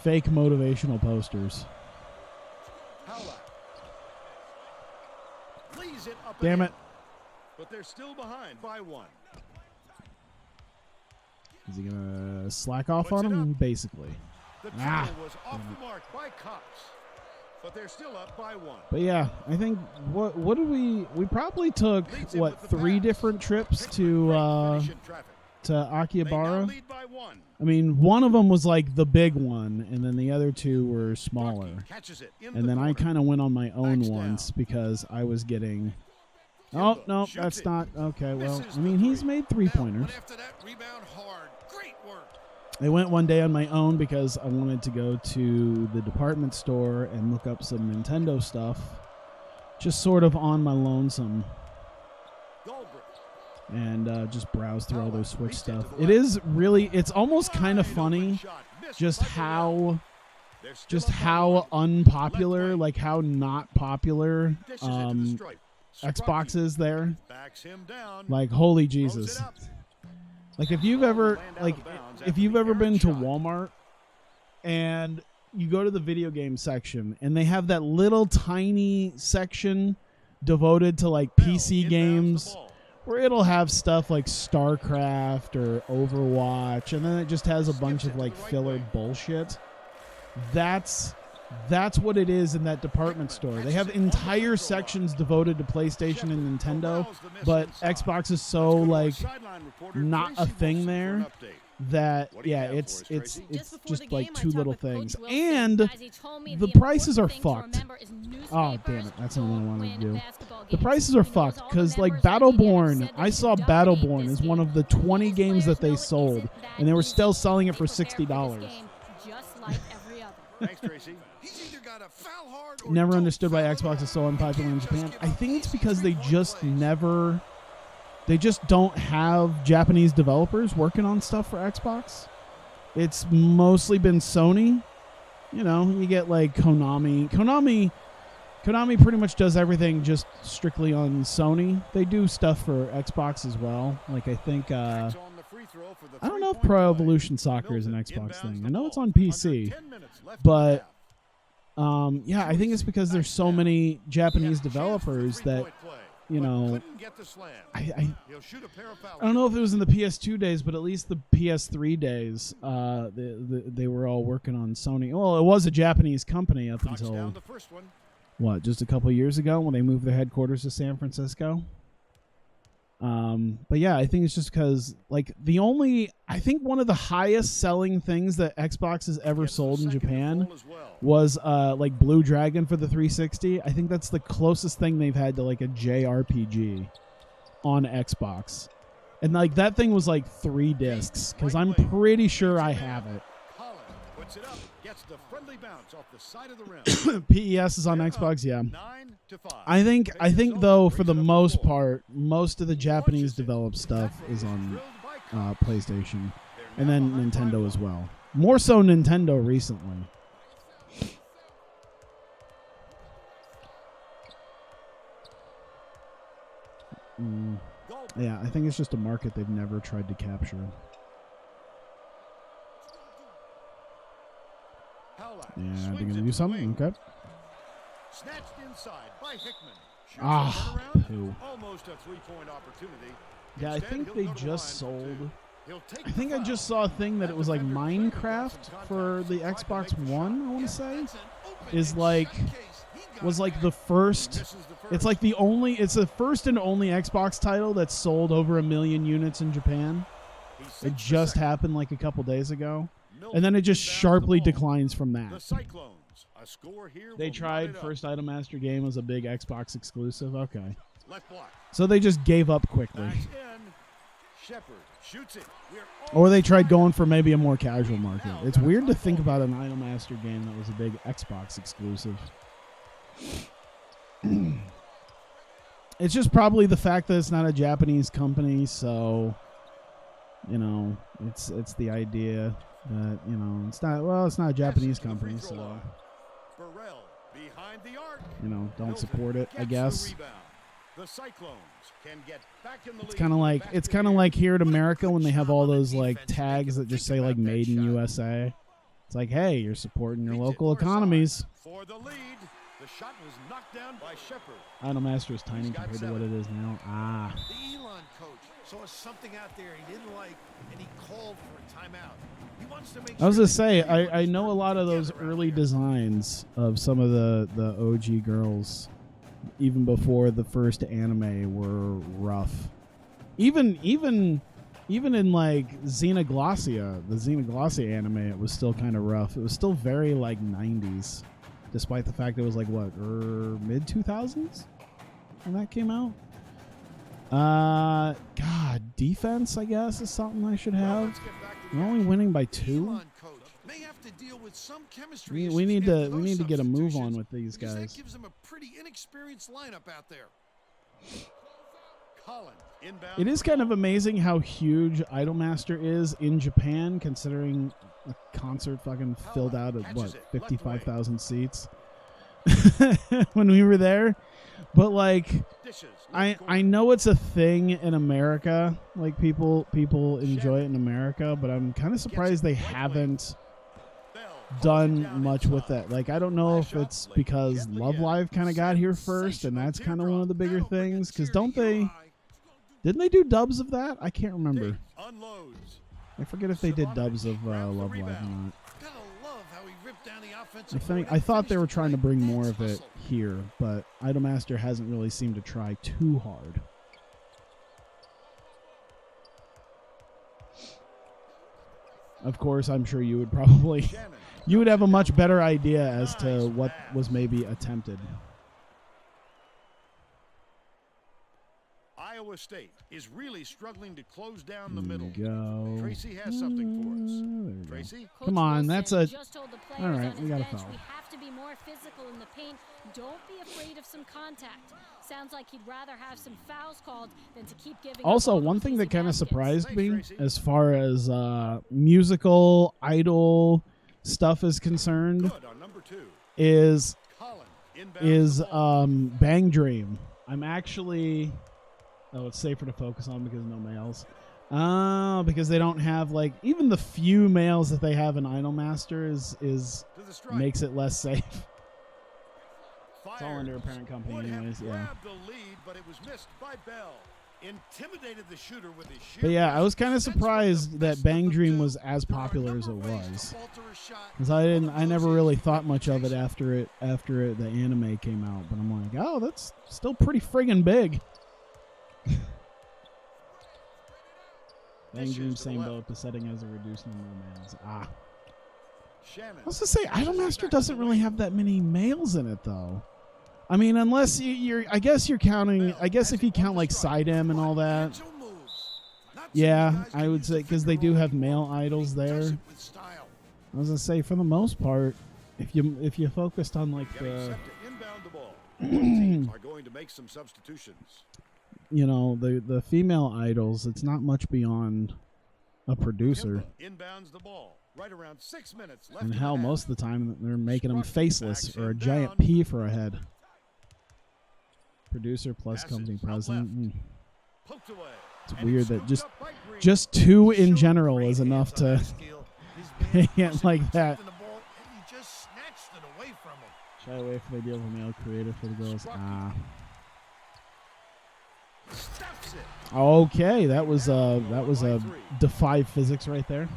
fake motivational posters. Damn it. But they're still behind by 1. Is he going to slack off on him? Basically. The triple was off the mark by Cox. But they're still up by 1. But yeah, I think what did we probably took what 3 different trips to Akihabara. I mean, one of them was like the big one, and then the other 2 were smaller. And then I kind of went on my own once because I was getting. Oh no, that's not okay. Well, I mean, he's made 3-pointers. I went one day on my own because I wanted to go to the department store and look up some Nintendo stuff, just sort of on my lonesome, and just browse through all their Switch stuff. It is really, it's almost kind of funny just how unpopular, like how not popular Xbox is there. Like, holy Jesus. Like if you've ever been to Walmart and you go to the video game section and they have that little tiny section devoted to like PC games where it'll have stuff like StarCraft or Overwatch, and then it just has a bunch of like filler bullshit. That's what it is in that department store. They have entire sections devoted to PlayStation and Nintendo, but Xbox is so like not a thing there that it's just like 2 little things, and the prices are fucked. Oh damn it, that's not what I wanted to do. The prices are fucked because like Battleborn, I saw Battleborn as one of the 20 games that they sold, and they were still selling it for $60. Thanks, Tracy. He's either got a foul hard or never understood why Xbox is so unpopular in Japan. I think it's because they just don't have Japanese developers working on stuff for Xbox. It's mostly been Sony. You know, you get like Konami. Konami pretty much does everything just strictly on Sony. They do stuff for Xbox as well. Like I think I don't know if Pro Evolution Soccer is an Xbox thing. I know it's on PC. But yeah, I think it's because there's so many Japanese developers that, you know, I don't know if it was in the PS2 days, but at least the PS3 days, they were all working on Sony. Well, it was a Japanese company up until, what, just a couple years ago when they moved their headquarters to San Francisco. But yeah, I think it's just because like I think one of the highest selling things that Xbox has ever sold in Japan was like Blue Dragon for the 360. I think that's the closest thing they've had to like a JRPG on Xbox. And like that thing was like 3 discs because I'm pretty sure I have it. Puts it up, gets the friendly bounce off the side of the rim. PES is on Xbox, yeah. I think though for the most part, most of the Japanese developed stuff is on PlayStation, and then Nintendo as well. More so Nintendo recently. Yeah, I think it's just a market they've never tried to capture. Yeah, they're going to do something? Okay. Snatched inside by Hickman. Shoots a Ah, turnaround. poo. Almost a 3-point opportunity. Yeah, I Instead, think he'll they go to the just line for sold. two. He'll take I the think I foul. just saw a thing that it was like defender clearly got Minecraft some for contact. the Tried to Xbox make the One, shot. I want Yeah, to say, that's an open is and like shut case. He got was like that. the He first. misses the first. It's like it's the first and only Xbox title that's sold over 1 million units in Japan. He It sits just the second. happened like a couple days ago, Milton and then it just inbounds the sharply ball. declines from The that. Cyclones. A score here. They will tried knot it up. first Idolmaster game was a big Xbox exclusive. Okay, Left block. so they just gave up quickly, Backs in. Shepard shoots it. or they tried going for maybe a more casual market. It's weird to think about an Idolmaster game that was a big Xbox exclusive. It's just probably the fact that it's not a Japanese company, so you know, it's the idea that, you know, it's not a Japanese company, so Burrell behind the arc. you know, don't Milton support it, I gets the guess. rebound. The Cyclones can get back in the It's lead. kind of like Back it's in kind the of air. like here in What a America good when they have job all on the those like defense to make tags him that just think say like about that made in shot. USA. It's like, hey, you're supporting your Beats it local far side. economies. For the lead. The shot was knocked down by Shepard. Idolmaster is tiny He's got compared to what it is now. Ah. The Elon coach saw something out there he didn't like, and he called for a timeout. He wants to make I was sure gonna say, that I know a lot of those together out early there. designs of some of the OG girls, even before the first anime, were rough. Even in like Xenoglossia, the Xenoglossia anime, it was still kind of rough. It was still very like 90s, despite the fact it was like what, mid 2000s when that came out. God, defense, I guess, is something I should Well, have. let's get back to the We're only action. winning by The 2. Elon coach may have to deal with some chemistry We issues need after to those get a move on substitutions, with these because guys. That gives him a pretty inexperienced lineup out there. Colin inbound. It is kind of amazing how huge Idolmaster is in Japan, considering a concert fucking filled out at what, 55,000 seats when we were there. But like, Dishes, I know it's a thing in America. Like people enjoy it in America, but I'm kind of surprised they haven't done much with that. Like, I don't know if it's because Love Live kind of got here first, and that's kind of one of the bigger things. Because didn't they do dubs of that? I can't remember. Unloads. I forget if they did dubs of Love Live or not. Gotta love how he ripped down the offensive board I and thought they finished were the trying to play. bring more That's of it hustle. here, but Idolmaster hasn't really seemed to try too hard. Of course, I'm sure you would probably Shannon. you would have a much better idea as to what was maybe attempted. Iowa State is really struggling to close down the There middle. we go. Tracy has something for us. There we go. Tracy? Coach Come on, Wilson that's a- just told the players all right, on we his got a bench foul. we have to be more physical in the paint. Don't be afraid of some contact. Sounds like he'd rather have some fouls called than to keep giving up Also, all one those thing easy that kind of baskets. surprised Thanks, me Tracy. as far as musical idol stuff is concerned Good on number 2. is Colin inbounds the ball. Bang Dream. I'm actually it's safer to focus on because no males. Because they don't have like even the few males that they have in Idolmaster is To the strike. makes it less safe. Fires. It's all under a parent company Would have anyways, yeah. grabbed the lead, but it was missed by Bell. Intimidated the shooter with his sheer But yeah, I was kind of presence. That's what the surprised best that of Bang them Dream do. was as There are a popular as it number of ways was. to alter a shot. Because I never really thought much of it after the anime came out, but I'm like, oh, that's still pretty friggin' big. Bang Dream, same boat, the setting has a reduced number of males. Shannon. I was gonna say, Idolmaster doesn't really have that many males in it, though. I mean, unless you're, I guess you're counting. I guess if you count like Sidem and all that, Angel moves. Not yeah, some guys I can would use say the because they finger do roll have like male Ball, idols but he does there. it with style. I was gonna say, for the most part, if you focused on like Getting the, set to inbound the ball. Both teams are going to make some substitutions. you know, the female idols, it's not much beyond a producer. Kimba inbounds the ball. Right around 6 minutes left. And in hell, the half. most of the time they're making them Struck faceless backs or a him giant down. P for a head. Producer plus Passes company out president. left. Poked away. It's And weird it's that scooped just up by Green. just two He in showed general great is enough hands on to that steal. His man hang it wasn't like that. protecting the ball, and he just snatched it away from him. Shy away from the ideal of a male creator for the girls. Struck. Okay, that was a defy physics right there.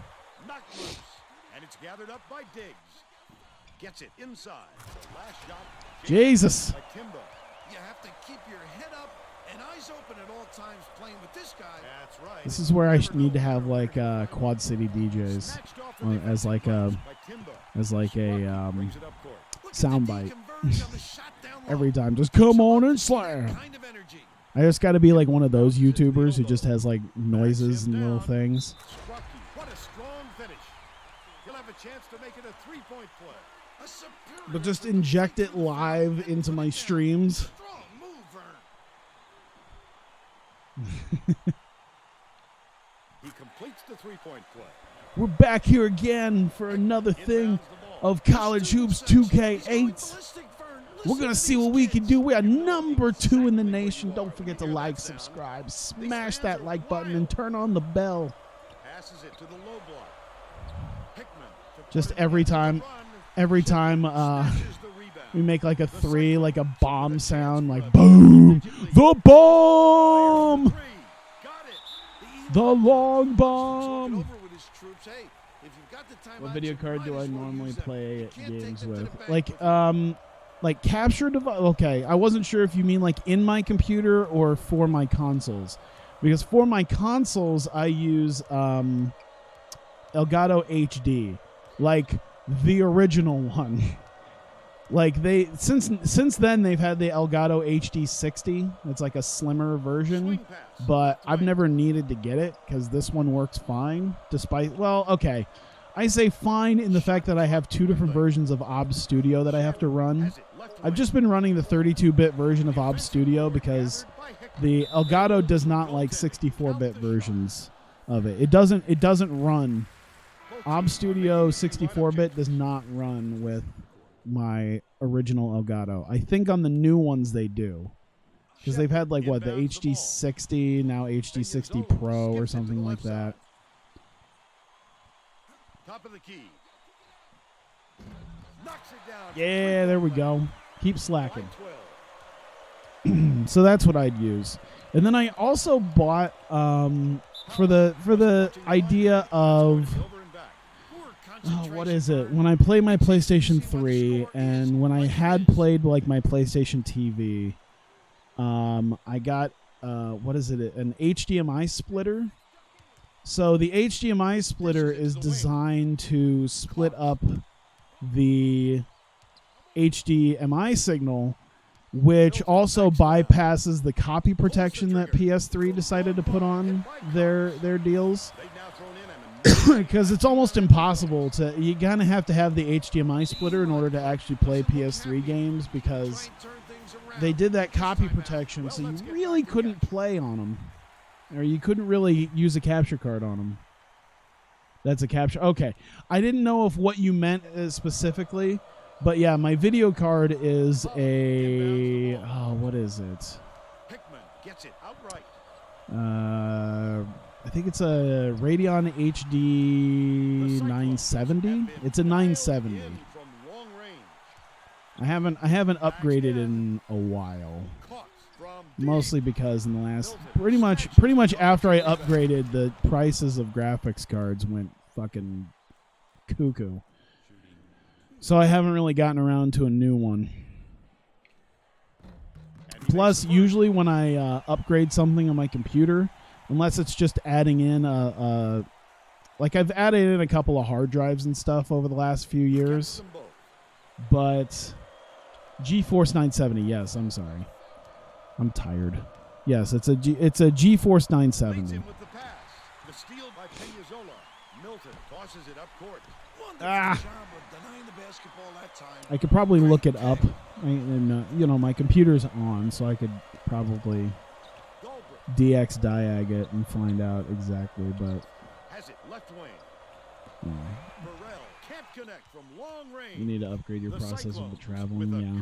Knocked loose, and it's gathered up by Diggs. Gets it inside. Last shot. Jesus. By Timbo. You have to keep your head up and eyes open at all times playing with this guy. That's right. This is where I need to have like Quad City DJs as like a soundbite every time. Just come on and slam. I just got to be like one of those YouTubers who just has like noises and little things. What a strong finish. He'll have a chance to make it a 3-point play. But just inject it live into my streams. Strong move, He completes the 3-point play. We're back here again for another thing of College Hoops 2K8. We're going to see what we can do. We are number 2 in the nation. Don't forget to like, subscribe, smash that like button, and turn on the bell. Passes it to the low block. Hickman. Just every time we make like a 3, like a bomb sound, like boom, the bomb, the long bomb. What video card do I normally play games with? Like capture device. Okay, I wasn't sure if you mean like in my computer or for my consoles, because for my consoles I use Elgato HD, like the original one. Like they since then they've had the Elgato HD 60. It's like a slimmer version, but I've never needed to get it because this one works fine. Despite, well, okay, I say fine in the fact that I have 2 different versions of OBS Studio that I have to run. I've just been running the 32-bit version of OBS Studio because the Elgato does not like 64-bit versions of it. It doesn't run. OBS Studio 64-bit does not run with my original Elgato. I think on the new ones they do, because they've had like what, the HD 60, now HD 60 Pro or something like that. Top of the key. Knocks it down. Yeah, there we go. Keep slacking. So that's what I'd use. And then I also bought for the idea of what is it? When I play my PlayStation 3 and when I had played like my PlayStation TV, I got what is it? An HDMI splitter. So the HDMI splitter is designed to split up the HDMI signal, which also bypasses the copy protection that PS3 decided to put on their deals. Because it's almost impossible to, you kind of have to have the HDMI splitter in order to actually play PS3 games, because they did that copy protection, so you really couldn't play on them. Or you couldn't really use a capture card on them. That's a capture. Okay. I didn't know if what you meant specifically, but yeah, my video card is a, what is it? Hickman gets it outright. I think it's a Radeon HD 970. It's a 970. I haven't upgraded in a while. Mostly because in the last pretty much after I upgraded, the prices of graphics cards went fucking cuckoo. So I haven't really gotten around to a new one. Plus, usually when I upgrade something on my computer, unless it's just adding in like I've added in a couple of hard drives and stuff over the last few years, but GeForce 970. Yes, I'm sorry. I'm tired. Yes, it's a GeForce 970. I could probably look it up. My computer's on, so I could probably DX diag it and find out exactly. But you need to upgrade your processor with traveling. Yeah.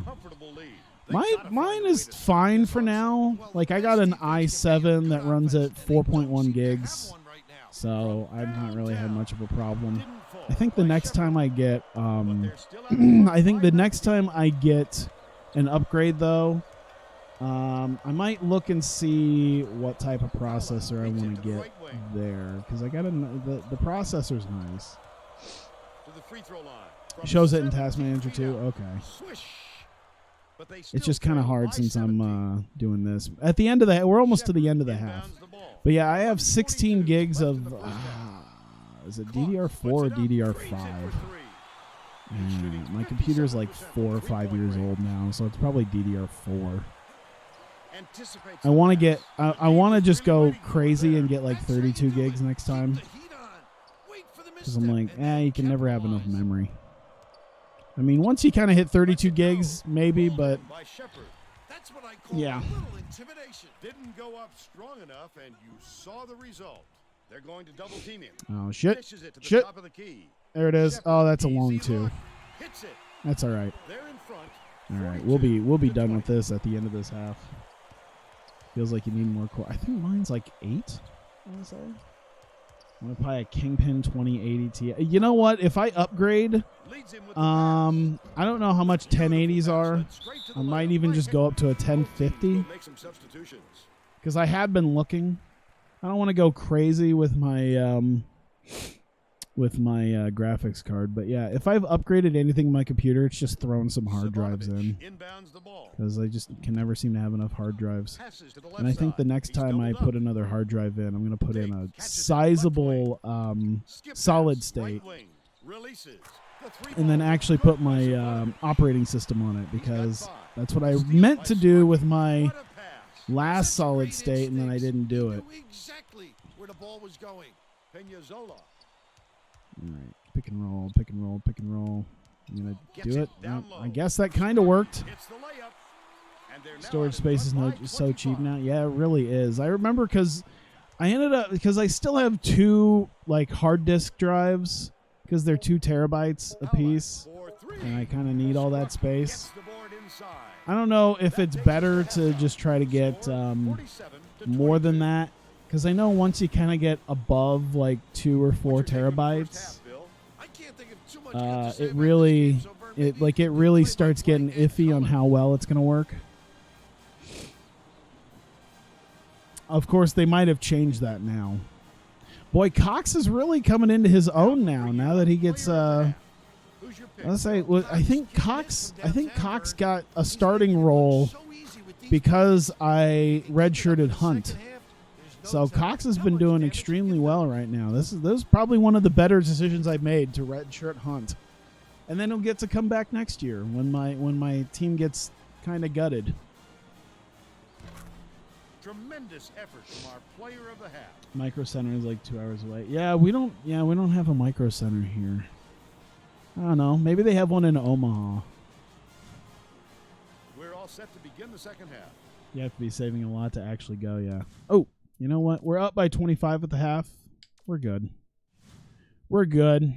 Mine is fine for now. Like, I got an i7 that runs at 4.1 gigs, so I've not really had much of a problem. I think the next time I get, an upgrade though, I might look and see what type of processor I want to get there, because I got the processor's nice. It shows it in Task Manager too. Okay. It's just kind of hard since I'm doing this. At the end of the, we're almost to the end of the half. But yeah, I have 16 gigs of. Is it DDR4 or DDR5? My computer's like 4 or 5 years old now, so it's probably DDR4. I want to get. I want to just go crazy and get like 32 gigs next time. Because I'm like, you can never have enough memory. I mean, once you kind of hit 32 gigs, maybe, but yeah. Didn't go up strong enough, and you saw the result. They're going to double team him. Oh shit! Shit! There it is. Oh, that's a long two. That's all right. All right, we'll be done with this at the end of this half. Feels like you need more core. I think mine's like 8. I want to say. I'm gonna buy a Kingpin 2080 Ti. You know what? If I upgrade, I don't know how much 1080s are. I might even just go up to a 1050. Because I have been looking. I don't want to go crazy with my graphics card, but yeah, if I've upgraded anything in my computer, it's just throwing some hard drives in, because I just can never seem to have enough hard drives. And I think the next time I put another hard drive in, I'm going to put in a sizable solid state, and then actually put my operating system on it, because that's what I meant to do with my last solid state, and then I didn't do it. Exactly where the ball was going. Peñazola. All right, pick and roll, pick and roll, pick and roll. I'm gonna do it. I guess that kind of worked. Storage space is so cheap now. Yeah, it really is. I remember because I still have 2 like hard disk drives, because they're 2 terabytes a piece, and I kind of need all that space. I don't know if it's better to just try to get more than that, because I know once you kind of get above like 2 or 4 terabytes, it really starts getting iffy on how well it's going to work. Of course, they might have changed that now. Boy, Cox is really coming into his own now that he gets let's say, I think Cox got a starting role because I redshirted Hunt. So Cox has been doing extremely well right now. This is probably one of the better decisions I've made, to redshirt Hunt, and then he'll get to come back next year when my team gets kind of gutted. Tremendous effort from our player of the half. Micro Center is like 2 hours away. Yeah, we don't have a Micro Center here. I don't know. Maybe they have one in Omaha. We're all set to begin the second half. You have to be saving a lot to actually go, yeah. Oh, you know what? We're up by 25 at the half. We're good. We're good.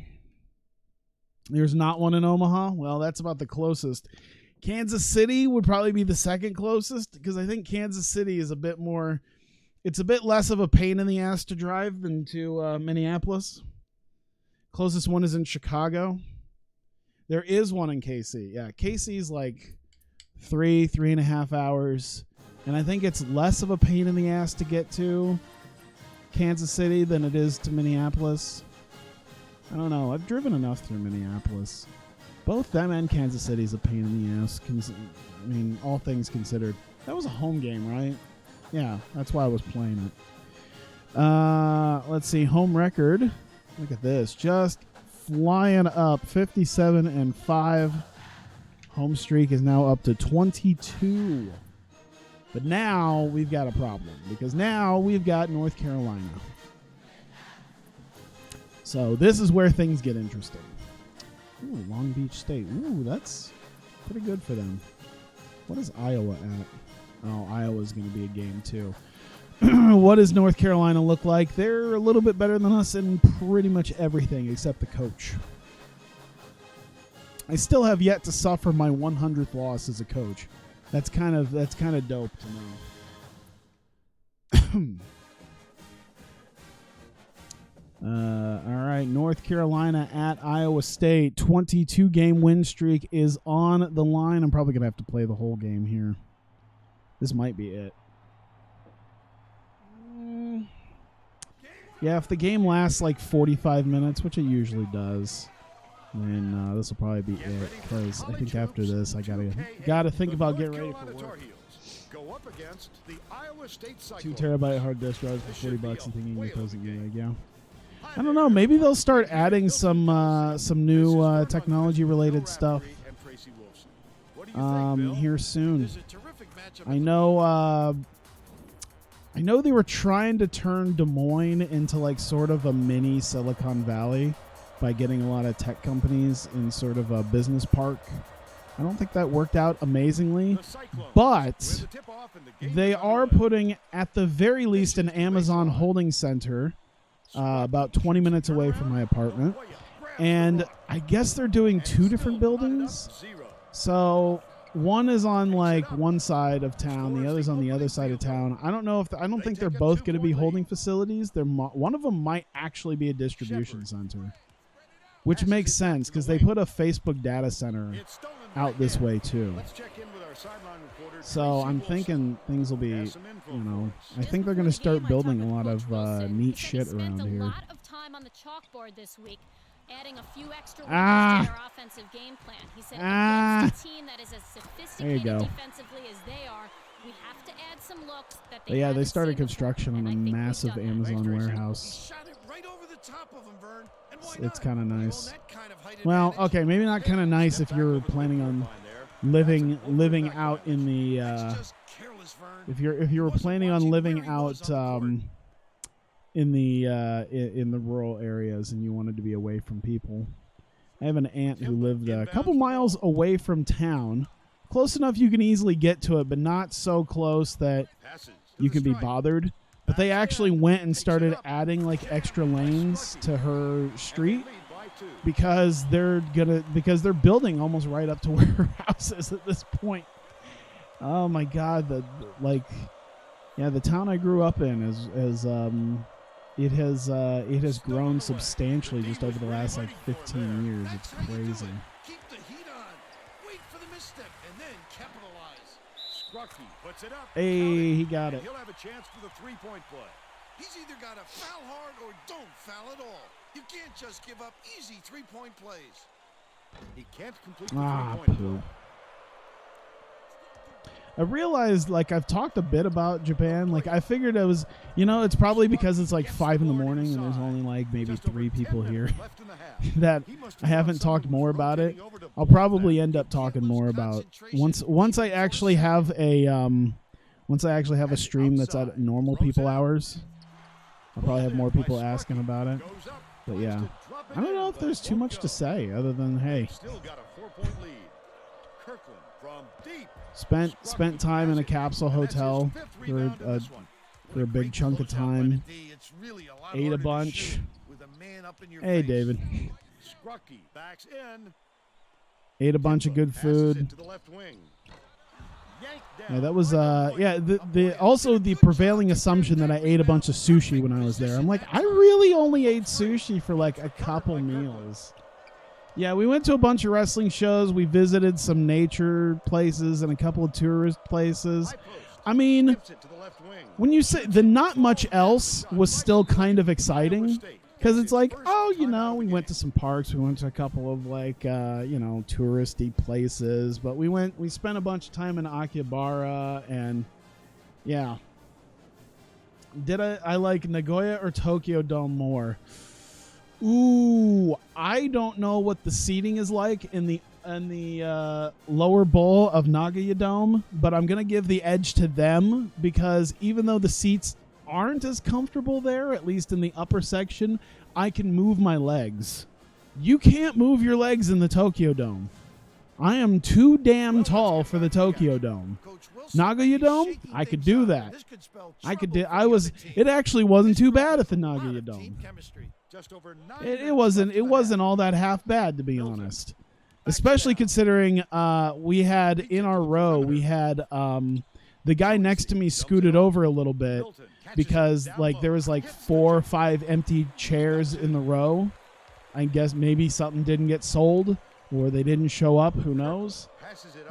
There's not one in Omaha? Well, that's about the closest. Kansas City would probably be the second closest, because I think Kansas City is a bit more... It's a bit less of a pain in the ass to drive than to Minneapolis. Closest one is in Chicago. There is one in KC. Yeah, KC's like 3.5 hours. And I think it's less of a pain in the ass to get to Kansas City than it is to Minneapolis. I don't know. I've driven enough through Minneapolis. Both them and Kansas City's a pain in the ass. I mean, all things considered. That was a home game, right? Yeah, that's why I was playing it. Let's see. Home record. Look at this. Just flying up. 57-5. Home streak is now up to 22. But now we've got a problem, because now we've got North Carolina. So this is where things get interesting. Ooh, Long Beach State. Ooh, that's pretty good for them. What is Iowa at? Oh, Iowa's going to be a game too. What does North Carolina look like? They're a little bit better than us in pretty much everything except the coach. I still have yet to suffer my 100th loss as a coach. That's kind of dope to know. All right, North Carolina at Iowa State. 22-game win streak is on the line. I'm probably going to have to play the whole game here. This might be it. Yeah, if the game lasts like 45 minutes, which it usually does, then this will probably be it. Because I think after this, I gotta think about getting ready for work. Go up against the Iowa State 2 terabyte hard disk drives for $40 and thinking it doesn't get yeah. I don't know. Maybe they'll start adding some new technology related stuff here soon. I know they were trying to turn Des Moines into like sort of a mini Silicon Valley by getting a lot of tech companies in sort of a business park. I don't think that worked out amazingly, but they are putting at the very least an Amazon holding center about 20 minutes away from my apartment, and I guess they're doing 2 different buildings. So one is on like one side of town, the other's on the other side of town. I don't know if I don't think they're both going to be holding facilities. One of them might actually be a distribution center, which makes sense because they put a Facebook data center out this way too. So I'm thinking things will be, I think they're going to start building a lot of neat shit around here. A lot of time on the chalkboard this week, adding a few extra words to their offensive game plan. He said against a team that is as sophisticated defensively as they are, we have to add some looks that they they started construction on a massive Amazon warehouse. It's kind of nice. Well, okay, maybe not kind of nice if you're planning on living out in the if you were planning on living out in the rural areas and you wanted to be away from people. I have an aunt who lived a couple miles away from town, close enough you can easily get to it, but not so close that you can be bothered. But they actually went and started adding like extra lanes to her street because they're building almost right up to where her house is at this point. Oh my God, the town I grew up in it has grown substantially just over the last like 15 years. It's crazy. Keep the heat on. Wait for the misstep and then capitalize. Scrucky puts it up. Hey, he got it. He'll have a chance for the three-point play. He's either got to foul hard or don't foul at all. You can't just give up easy three-point plays. He can't complete the three-point play. I realized, like, I've talked a bit about Japan. Like, I figured it was, it's probably because it's like 5 in the morning and there's only like maybe 3 people here that I haven't talked more about it. I'll probably end up talking more about once I actually have a stream that's at normal people hours. I'll probably have more people asking about it. But yeah, I don't know if there's too much to say other than hey. Spent time in a capsule hotel for a big chunk of time. Ate a bunch. Hey, David. Ate a bunch of good food. Yeah, that was also the prevailing assumption that I ate a bunch of sushi when I was there. I'm like, I really only ate sushi for like a couple meals. Yeah, we went to a bunch of wrestling shows. We visited some nature places and a couple of tourist places. I mean, when you say the not much else was still kind of exciting because it's like, we went to some parks. We went to a couple of like, touristy places. But we spent a bunch of time in Akihabara and yeah. Did I like Nagoya or Tokyo Dome more? Ooh, I don't know what the seating is like in the lower bowl of Nagoya Dome, but I'm gonna give the edge to them because even though the seats aren't as comfortable there, at least in the upper section, I can move my legs. You can't move your legs in the Tokyo Dome. I am too damn tall for the Tokyo Dome. Nagoya Dome, I could do that. It actually wasn't too bad at the Nagoya Dome. It wasn't all that half bad, to be honest. Especially considering we had in our row, we had the guy next to me scooted over a little bit because like there was like 4 or 5 empty chairs in the row. I guess maybe something didn't get sold or they didn't show up. Who knows?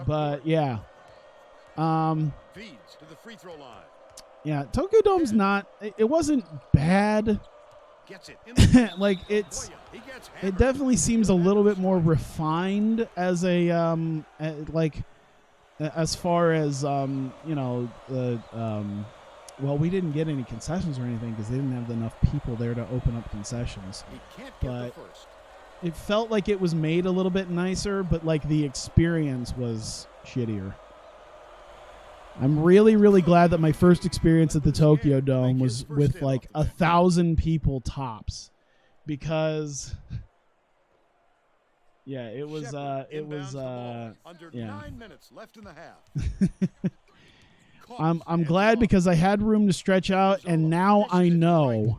But yeah. Feeds to the free throw line. Yeah, Tokyo Dome's not. It wasn't bad. Gets it. Like it definitely seems a little bit more refined as a like as far as you know well, we didn't get any concessions or anything because they didn't have enough people there to open up concessions. But it felt like it was made a little bit nicer, but like the experience was shittier. I'm really, really glad that my first experience at the Tokyo Dome was with like 1,000 people tops, because yeah, it was under yeah. 9 minutes left in the half. I'm glad because I had room to stretch out, and now I know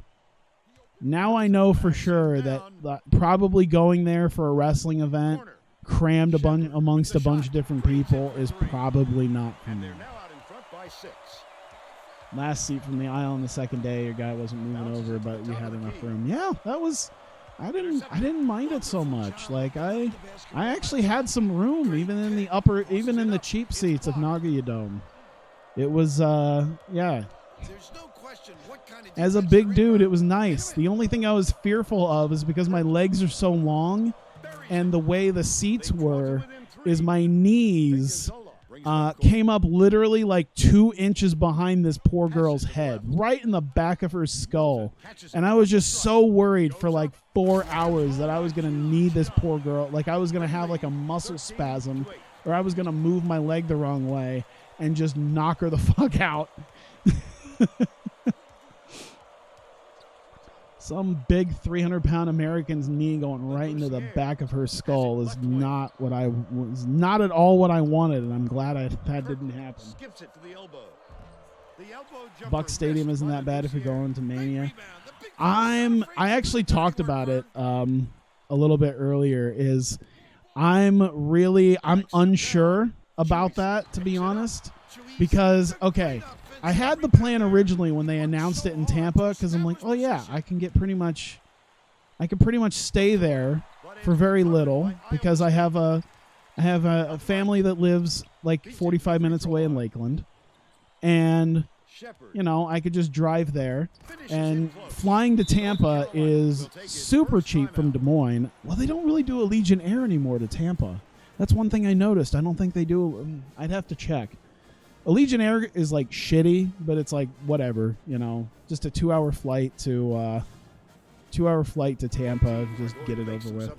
for sure that probably going there for a wrestling event crammed amongst a bunch of different people is probably not for me. Last seat from the aisle on the second day, your guy wasn't moving over, but we had enough room. Yeah, that was. I didn't mind it so much. Like I actually had some room even in the cheap seats of Nagoya Dome. It was yeah. As a big dude, it was nice. The only thing I was fearful of is because my legs are so long, and the way the seats were, is my knees came up literally like 2 inches behind this poor girl's head, right in the back of her skull. And I was just so worried for like 4 hours that I was going to need this poor girl. Like I was going to have like a muscle spasm, or I was going to move my leg the wrong way and just knock her the fuck out. Some big 300-pound American's knee going right into the back of her skull is not at all what I wanted, and I'm glad that didn't happen. Buck Stadium isn't that bad if you're going to Mania. I actually talked about it a little bit earlier. I'm unsure about that, to be honest, because okay, I had the plan originally when they announced it in Tampa, because I'm like, oh yeah, I can pretty much stay there for very little, because I have a family that lives like 45 minutes away in Lakeland, and you know, I could just drive there, and flying to Tampa is super cheap from Des Moines. Well, they don't really do Allegiant Air anymore to Tampa. That's one thing I noticed. I don't think they do. I'd have to check. Allegiant Air is like shitty, but it's like whatever, you know, just a 2-hour flight to Tampa. Just get it over with.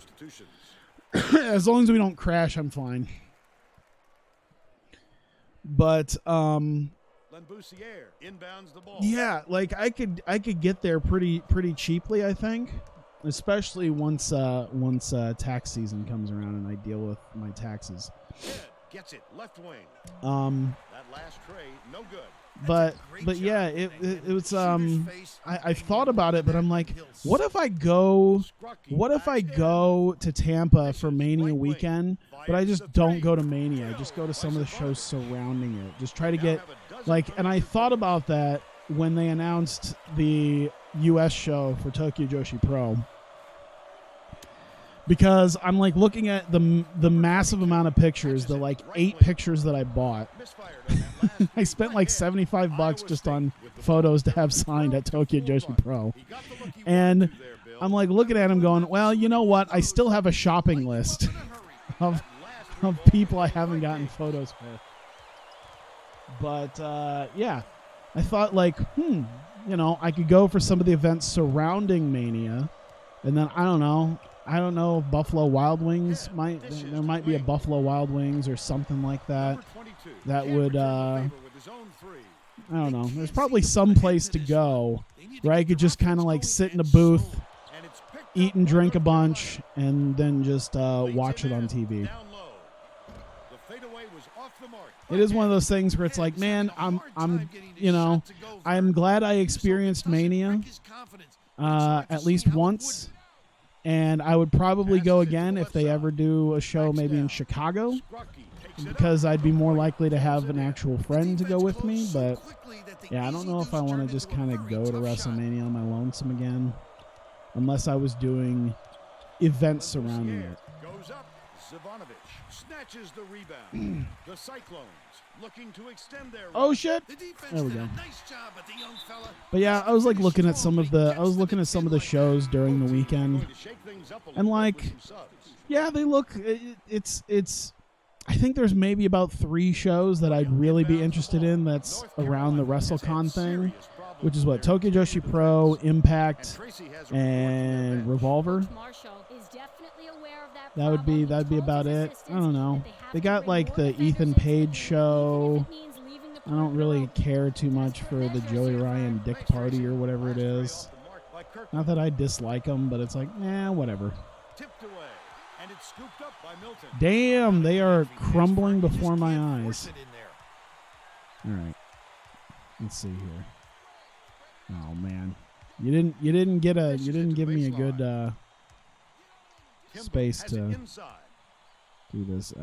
As long as we don't crash, I'm fine. But yeah, like I could get there pretty cheaply, I think, especially once tax season comes around and I deal with my taxes. Gets it left wing. That last tray, no good. But yeah, it was I thought about it, but I'm like, what if I go to Tampa for Mania weekend, but I just don't go to Mania. I just go to some of the shows surrounding it. Just try to get like, and I thought about that when they announced the US show for Tokyo Joshi Pro. Because I'm like looking at the massive amount of pictures, the like 8 pictures that I bought. I spent like $75 just on photos to have signed at Tokyo Joshi Pro. And I'm like looking at them going, well, you know what? I still have a shopping list of people I haven't gotten photos with. But yeah, I thought like, you know, I could go for some of the events surrounding Mania, and then I don't know if Buffalo Wild Wings there might be a Buffalo Wild Wings or something like that. That would I don't know. There's probably some place to go where I could just kind of like sit in a booth, eat and drink a bunch, and then just watch it on TV. It is one of those things where it's like, man, I'm glad I experienced Mania at least once. And I would probably go again if they ever do a show maybe in Chicago, because I'd be more likely to have an actual friend to go with me. But yeah, I don't know if I want to just kind of go to WrestleMania on my lonesome again, unless I was doing events surrounding it. snatches the rebound. The Cyclones looking to extend their Oh shit. The defense There we did go. a nice job, but the young fella But yeah, I was like looking at some of the shows during the weekend, and like, yeah, they look. It's. I think there's maybe about 3 shows that I'd really be interested in. That's around the WrestleCon thing, which is what Tokyo Joshi Pro, Impact, and Revolver. That'd be about it. I don't know. They got like the Ethan Page show. I don't really care too much for the Joey Ryan Dick Party or whatever it is. Not that I dislike them, but it's like, whatever. Damn, they are crumbling before my eyes. All right, let's see here. Oh man, you didn't give me a good space to do this.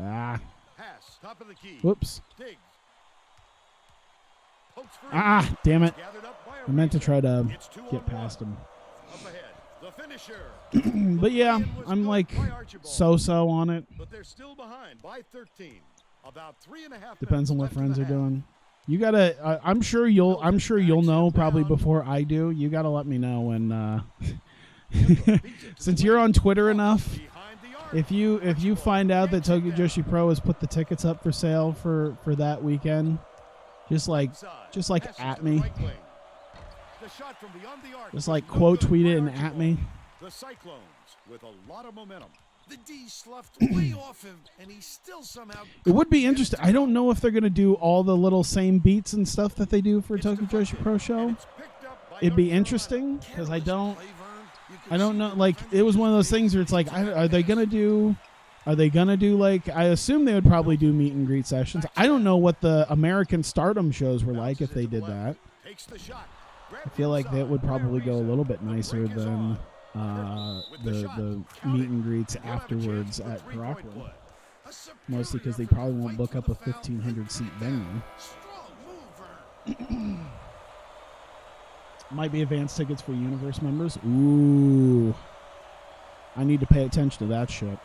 Whoops. Damn it. I meant to try to get past him. But yeah, I'm like so on it. But they're still behind by 13. About 3.5. Depends on what friends are doing. You gotta. I'm sure you'll know probably before I do. You gotta let me know when. Since you're on Twitter enough, if you find out that Tokyo Joshi Pro has put the tickets up for sale for that weekend, just like at me. Just like quote tweet it and at me. The Cyclones with a lot of momentum. The D sloughed way off him, and he still somehow. It would be interesting. I don't know if they're gonna do all the little same beats and stuff that they do for Tokyo Joshi Pro show. It'd be interesting because I don't know. Like, it was one of those things where it's like, are they gonna do like? I assume they would probably do meet and greet sessions. I don't know what the American Stardom shows were like if they did that. I feel like that would probably go a little bit nicer than the meet and greets afterwards at Rockland. Mostly because they probably won't book up a 1,500 seat venue. Might be advance tickets for Universe members. Ooh, I need to pay attention to that shit.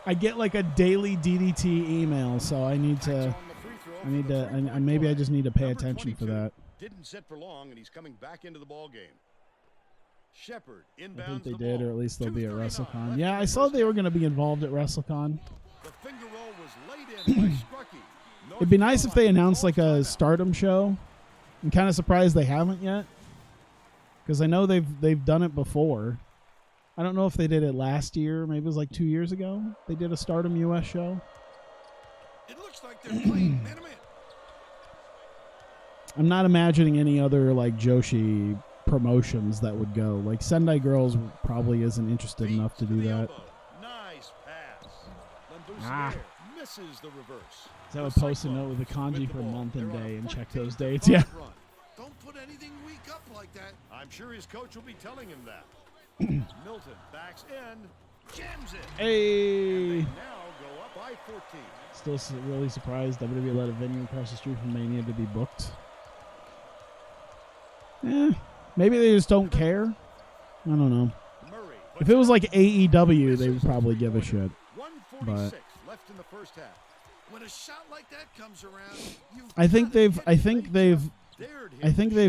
I get like a daily DDT email, so maybe I just need to pay attention for that. Didn't sit for long, and he's coming back into the ball game. Shepard inbounds. I think they did, or at least they'll be at WrestleCon. Yeah, I saw they were going to be involved at WrestleCon. The finger roll was laid in by Strucky. It'd be nice if they announced like a Stardom show. I'm kind of surprised they haven't yet, because I know they've done it before. I don't know if they did it last year. Maybe it was like 2 years ago. They did a Stardom US show. It looks like they're playing man-to-man. I'm not imagining any other like Joshi promotions that would go. Like Sendai Girls probably isn't interested enough to do that. Nice pass. Misses the reverse. So I would post a note with a kanji for month and day and check those dates. Yeah. Don't put anything weak up like that. I'm sure his coach will be telling him that. Milton backs in, jams it. Hey. Now go up by 14. Still really surprised WWE let a venue across the street from Mania to be booked. Maybe they just don't care. I don't know. If it was like AEW, they would probably give a shit. But left in the first half. When a shot like that comes around, I think they've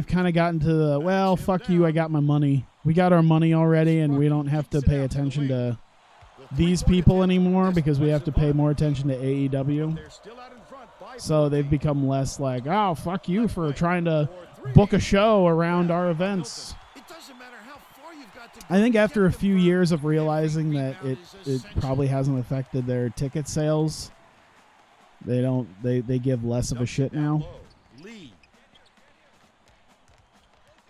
kind of gotten to the, well, fuck you, I got my money. We got our money already, and we don't have to pay attention to these people anymore because we have to pay more attention to AEW. So they've become less like, oh, fuck you for trying to book a show around our events. I think after a few years of realizing that it probably hasn't affected their ticket sales, they give less of a shit now.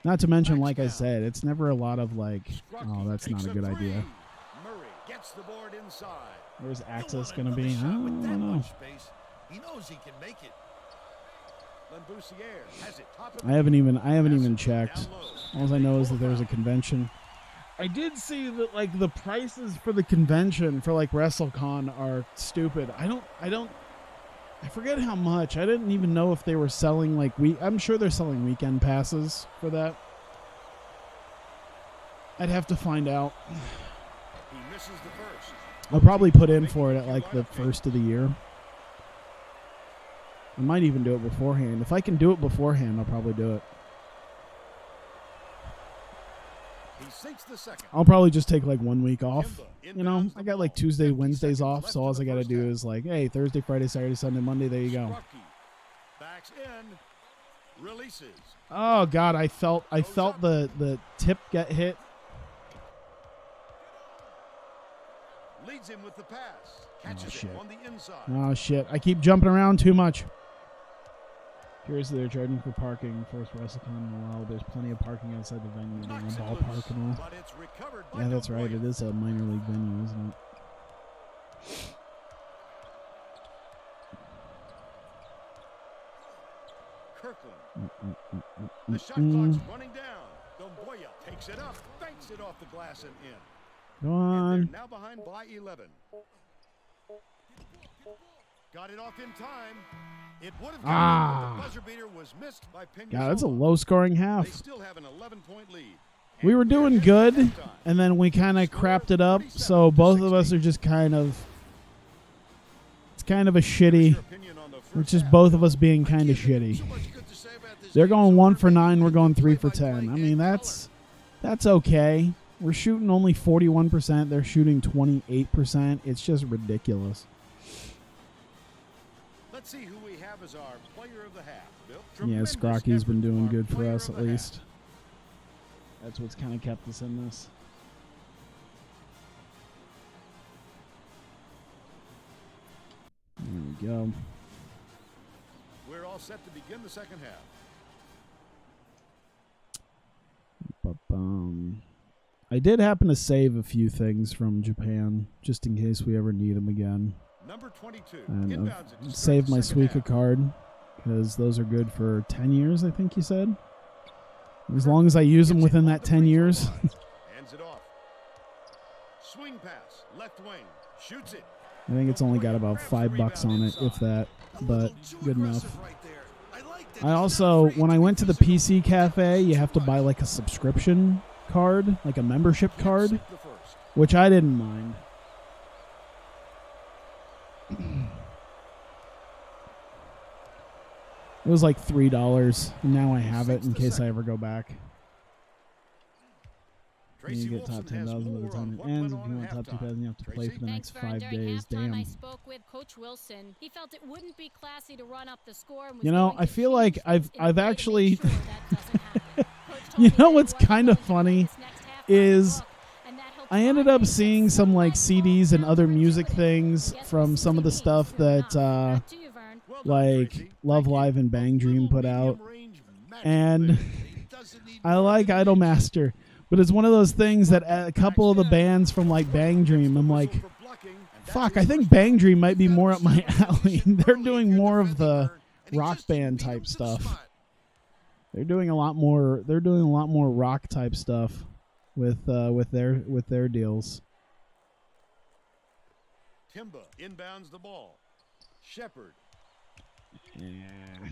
Not to mention, like I said, it's never a lot of like, oh, that's not a good idea. Where's Access going to be? I don't know. He knows he can make it. I haven't even checked. All I know is that there's a convention. I did see that like the prices for the convention for like WrestleCon are stupid. I forget how much. I didn't even know if they were selling like I'm sure they're selling weekend passes for that. I'd have to find out. He misses the first. I'll probably put in for it at like the first of the year. I might even do it beforehand. If I can do it beforehand, I'll probably do it. He sinks the second. I'll probably just take like 1 week off. You know, I got like Tuesday, Wednesdays off, so all I got to do is like, hey, Thursday, Friday, Saturday, Sunday, Monday, there you go. Backs in, releases. Oh God, I felt the tip get hit. Leads him with the pass. Catches it on the inside. Oh shit, I keep jumping around too much. Curiously, they're charging for parking. First WrestleCon in a while. There's plenty of parking outside the venue, in the ballpark and all. Yeah, that's right. It is a minor league venue, isn't it? Kirkland. The shot clock's running down. Domboya takes it up, banks it off the glass and in. Go on. And they're now behind by 11. Got it off in time. It would have gone, but the buzzer beater was missed by Pena. God, that's a low-scoring half. They still have an 11-point lead. We were doing good, and then we kind of crapped it up. So both of us are just kind of. It's kind of a shitty. We're just both of us being kind of shitty. They're going 1 for 9. We're going 3 for 10. I mean, that's okay. We're shooting only 41%. They're shooting 28%. It's just ridiculous. Let's see who we have as our player of the half. Bill. Yeah, Scrocky's been doing good for us at least. That's what's kind of kept us in this. There we go. We're all set to begin the second half. I did happen to save a few things from Japan, just in case we ever need them again. Number 22. And I've saved my Suica card, because those are good for 10 years, I think you said. As long as I use them within that 10 years. Hands it off. Swing pass, left wing, shoots it. I think it's only got about $5 on it, if that, but good enough. I also, when I went to the PC cafe, you have to buy like a subscription card, like a membership card, which I didn't mind. It was like $3, and now I have it in case I ever go back. And you get top 10,000 by the time it ends. If you want top 2,000, you have to play for the next 5 days. Damn. I spoke with Coach Wilson. He felt it wouldn't be classy to run up the score. And was you know, going I to feel change like things I've in a way to actually. make sure that doesn't happen. Coach told You me know that what's he wasn't kind of looking funny for this next half by is the book, and that helped I ended up Friday seeing set some like sunlight CDs and fall other down music Jordan. things Guess from what some of the CDs stuff soon that enough. Back to you, Vern. like Love Live and Bang Dream put out, and I like Idolmaster, but it's one of those things that a couple of the bands from like Bang Dream, I'm like, fuck, I think Bang Dream might be more up my alley. They're doing more of the rock band type stuff. They're doing a lot more. They're doing a lot more rock type stuff with their deals. Timba inbounds the ball. Shepard. Yeah.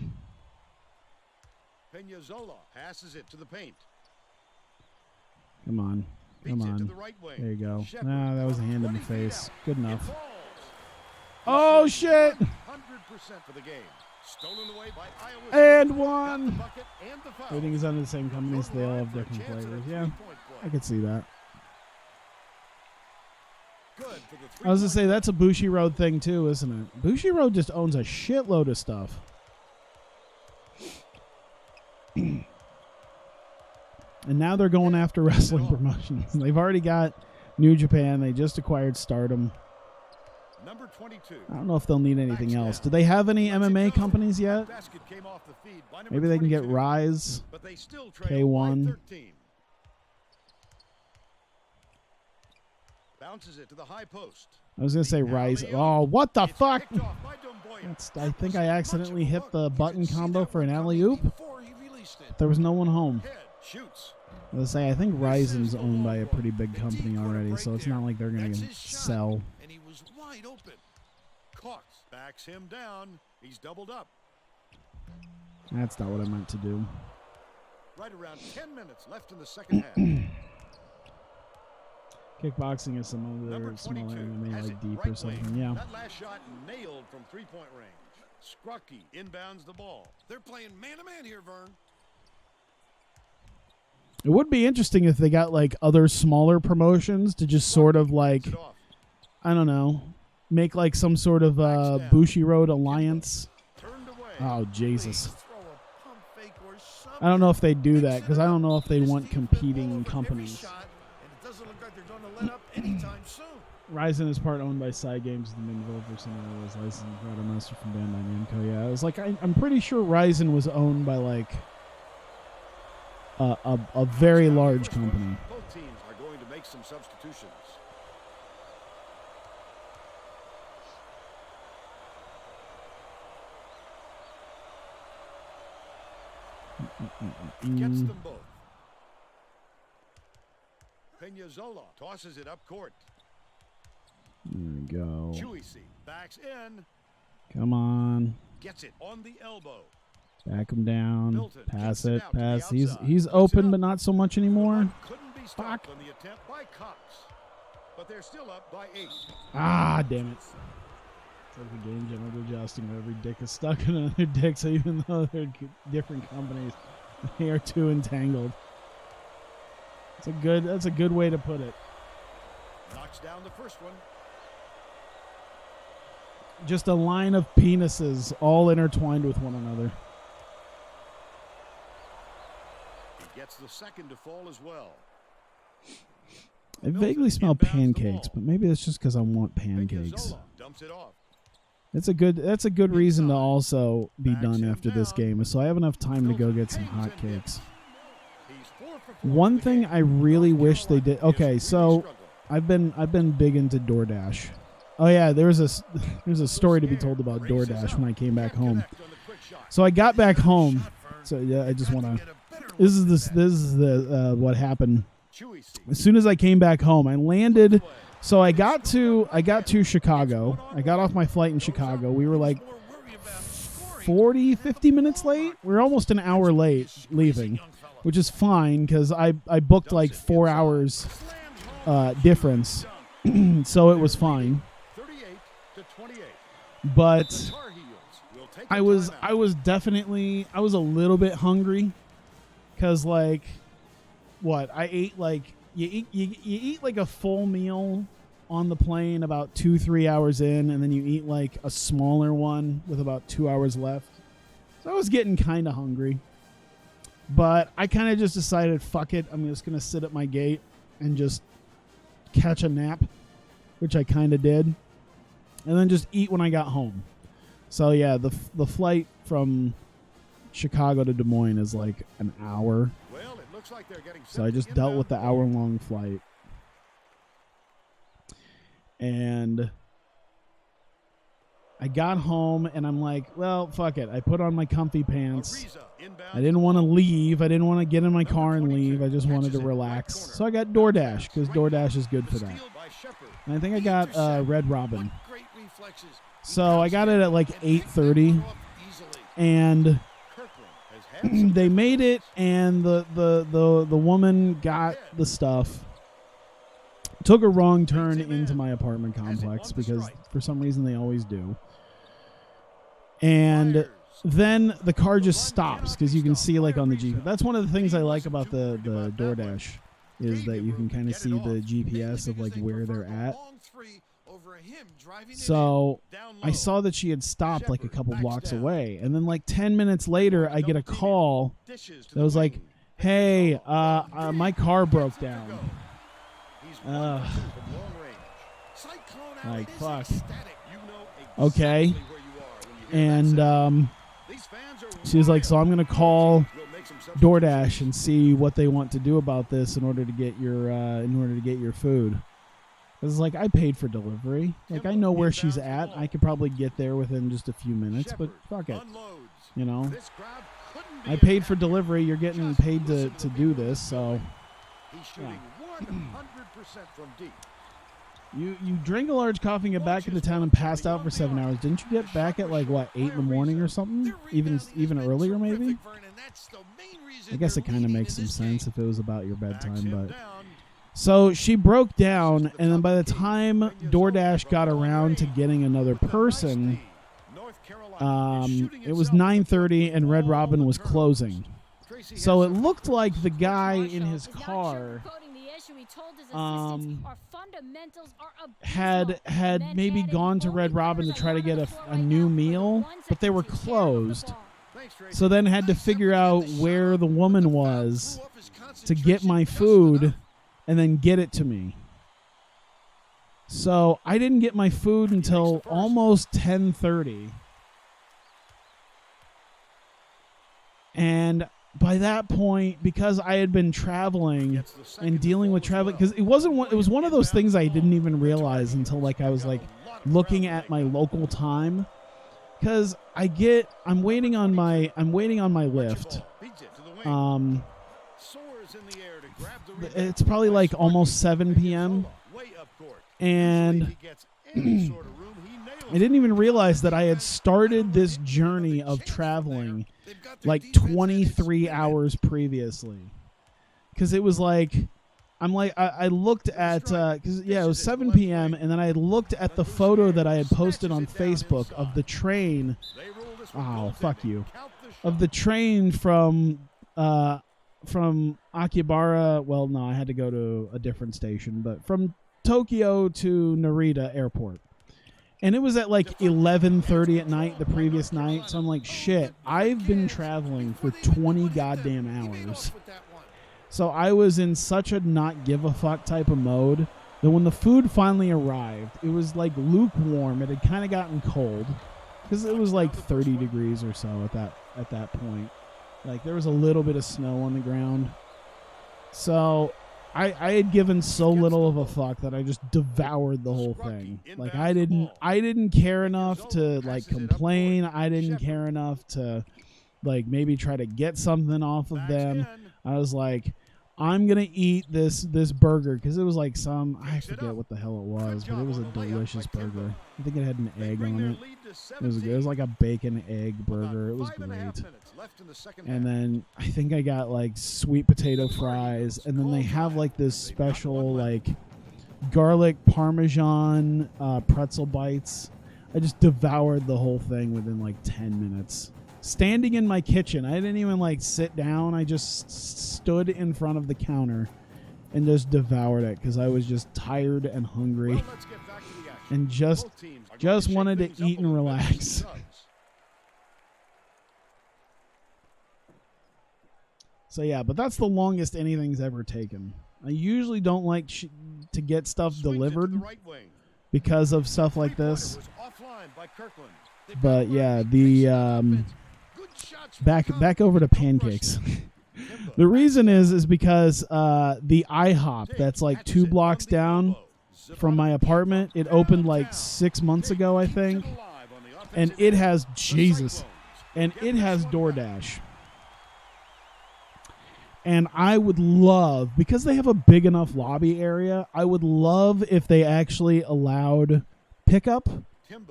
Peñazola passes it to the paint. Come on. Come Beats it to on. the right wing. There you go. Shepard, Ah, that was a hand in the 20 feet face. out. Good It enough. falls. Oh, shit. 100% for the game. Stolen away by Iowa State. And Got the one. bucket and the foul. Everything is under the same company, so they all have For a different chance at a flavors. Yeah, three-point play. I could see that. Good for the I was going to say, three-point that's a Bushiroad thing, too, isn't it? Bushiroad just owns a shitload of stuff. And now they're going after wrestling promotions. They've already got New Japan. They just acquired Stardom. Number 22. I don't know if they'll need anything else. Do they have any MMA companies yet? Basket came off the feed by number Maybe they can get 22, Rise. but they still trail by K1. 13. Bounces it to the high post. I was going to say Rise. Oh, what the It's fuck? picked off by Domboya. I think I accidentally hit the button combo for an alley-oop. Before he released it. There was no one home. Head shoots. I was going to say, I think Ryzen's owned by a pretty big company already, so it's not like they're going That's to his shot, sell. and he was wide open. Cox backs him down. He's doubled up. That's not what I meant to do. Right around 10 minutes left in the second half. Kickboxing is some other smaller MMA, like deep or something. Yeah. That last shot nailed from 3-point range. Scrucky inbounds the ball. They're playing man-to-man here, Vern. It would be interesting if they got like other smaller promotions to just sort of like, I don't know, make like some sort of Bushiroad alliance. Oh, Jesus. I don't know if they do that because I don't know if they want competing companies. Ryzen is part owned by Side Games, the main developer. Some of those licensed Master from Bandai Namco. Yeah, it was like I'm pretty sure Ryzen was owned by like a very large company. Both teams are going to make some substitutions. He gets them both. Peñazola tosses it up court. There we go. Chuisi backs in. Come on. Gets it on the elbow. Back him down. Milton Pass it it. out to the Pass. outside. He's open, but not so much anymore. Couldn't be stopped on the attempt by Cox. But they're still up by 8. Ah, damn it. It's like the game general adjusting where every dick is stuck in another dick, so even though they're different companies, they are too entangled. That's a good way to put it. Knocks down the first one. Just a line of penises all intertwined with one another. He gets the second to fall as well. I vaguely smell pancakes, but maybe that's just because I want pancakes. Dumps it off. That's a good reason to also be done after this game, so I have enough time to go get some hot cakes. One thing I really wish they did. Okay, so I've been big into DoorDash. Oh yeah, there's a story to be told about DoorDash when I came back home. So I got back home. So yeah, I just want to. This is the what happened. As soon as I came back home, I landed. So I got to Chicago. I got off my flight in Chicago. We were like 50 minutes late. We were almost an hour late leaving, which is fine because I booked like 4 hours difference, so it was fine. But I was definitely a little bit hungry because like what I ate like you eat like a full meal on the plane about 2-3 hours in, and then you eat like a smaller one with about 2 hours left. So I was getting kind of hungry, but I kind of just decided, fuck it, I'm just gonna sit at my gate and just catch a nap, which I kind of did, and then just eat when I got home. So yeah, the flight from Chicago to Des Moines is like an hour. Well, it looks like they're getting so I just dealt with the hour-long flight. And I got home, and I'm like, well, fuck it. I put on my comfy pants. I didn't want to leave. I didn't want to get in my car and leave. I just wanted to relax. So I got DoorDash, because DoorDash is good for that. And I think I got Red Robin. So I got it at like 8:30, and they made it, and the woman got the stuff. Took a wrong turn into my apartment complex because for some reason they always do. And then the car just stops because you can see like on the GPS. That's one of the things I like about the DoorDash is that you can kind of see the GPS of like where they're at. So I saw that she had stopped like a couple blocks away, and then like 10 minutes later I get a call that was like, hey, my car broke down. Like fuck. Okay. And she was like, so I'm gonna call DoorDash and see what they want to do about this in order to get your food. It's like, I paid for delivery. Like, I know where she's at. I could probably get there within just a few minutes, but fuck it. You know, I paid for delivery. You're getting paid to do this, so. Yeah. You drink a large coffee and get back into town and passed out for 7 hours. Didn't you get back at like what, 8 in the morning or something? Even earlier maybe? I guess it kind of makes some sense if it was about your bedtime, but So she broke down, and then by the time DoorDash got around to getting another person, it was 9:30 and Red Robin was closing. So it looked like the guy in his car had maybe gone to Red Robin to try to get a new meal, but they were closed. So then had to figure out where the woman was to get my food and then get it to me. So I didn't get my food until almost 10:30. And by that point, because I had been traveling and dealing with traveling, because it was one of those things I didn't even realize until like I was like looking at my local time. Because I'm waiting on my lift. It's probably like almost 7 p.m. And I didn't even realize that I had started this journey of traveling like 23 hours previously. Because it was like, I looked at, because it was 7 p.m. and then I looked at the photo that I had posted on Facebook of the train. Oh, fuck you. Of the train from Akihabara. Well, no, I had to go to a different station, but from Tokyo to Narita Airport. And it was at like 11:30 at night the previous night. So I'm like, shit, I've been traveling for 20 goddamn hours. So I was in such a not give a fuck type of mode that when the food finally arrived, it was like lukewarm. It had kind of gotten cold because it was like 30 degrees or so at that point. Like there was a little bit of snow on the ground. So I had given so little of a fuck that I just devoured the whole thing. Like I didn't care enough to like complain. I didn't care enough to like maybe try to get something off of them. I was like, I'm gonna eat this burger because it was like I forget what the hell it was, but it was a delicious burger. I think it had an egg on it. It was good. It was like a bacon egg burger. It was great. And then I think I got like sweet potato fries, and then they have like this special like garlic parmesan pretzel bites. I just devoured the whole thing within like 10 minutes. Standing in my kitchen. I didn't even like sit down. I just stood in front of the counter and just devoured it because I was just tired and hungry and just wanted to eat and relax. So yeah, but that's the longest anything's ever taken. I usually don't like to get stuff delivered because of stuff like this. But yeah, the back over to pancakes. The reason is because the IHOP that's like 2 blocks down from my apartment, it opened like 6 months ago, I think, and it has DoorDash. And I would love, because they have a big enough lobby area, I would love if they actually allowed pickup.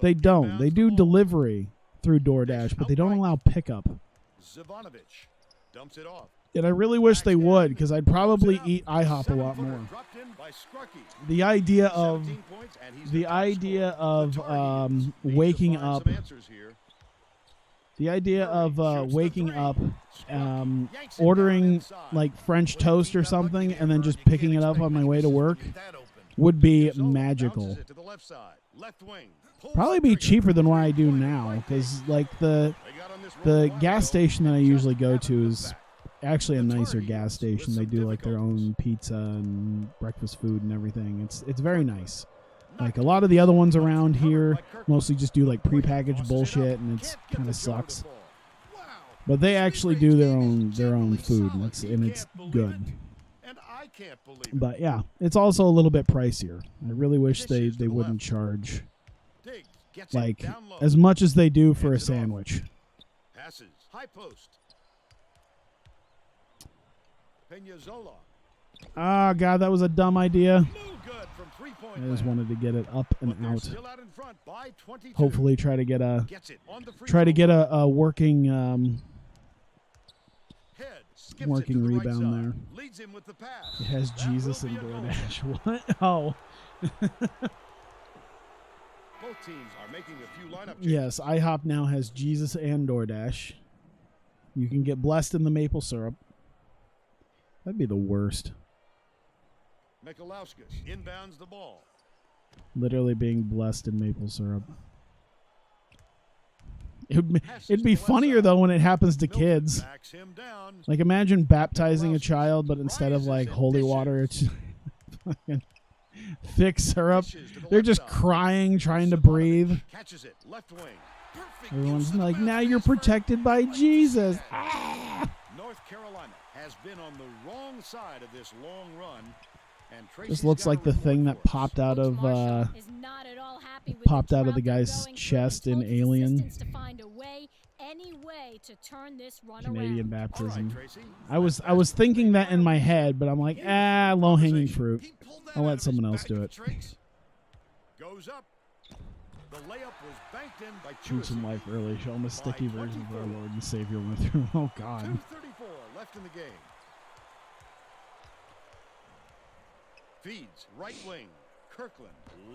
They don't. They do delivery through DoorDash, but they don't allow pickup. And I really wish they would, because I'd probably eat IHOP a lot more. The idea of waking up. The idea of waking up, ordering like French toast or something, and then just picking it up on my way to work would be magical. Probably be cheaper than what I do now, because like the gas station that I usually go to is actually a nicer gas station. They do like their own pizza and breakfast food and everything. It's very nice. Like a lot of the other ones around here mostly just do like prepackaged bullshit, and it's kind of sucks. But they actually do their own food, and it's good. But yeah, it's also a little bit pricier. I really wish they wouldn't charge like as much as they do for a sandwich. Ah, God, that was a dumb idea. I just wanted to get it up and out. Hopefully, try to get a working Working rebound there. Leads him with the pass. It has Jesus and DoorDash. What? Oh. Both teams are making a few lineup changes. Yes, IHOP now has Jesus and DoorDash. You can get blessed in the maple syrup. That'd be the worst. Michalauskas inbounds the ball. Literally being blessed in maple syrup. It'd be funnier, though, when it happens to kids. Like, imagine baptizing a child, but instead of, like, holy water, it's fucking thick syrup. They're just crying, trying to breathe. Everyone's like, now you're protected by Jesus. Ah! North Carolina has been on the wrong side of this long run. This looks like the thing that popped out of the guy's chest in Alien. Canadian baptism. I was thinking that in my head, but I'm like, low-hanging fruit. I'll let someone else do it. Goes up. The layup was banked in by Choose some life early. Show them a sticky version of our Lord and Savior went through. Oh God. 2:34 left in the game. Feeds right wing. Kirkland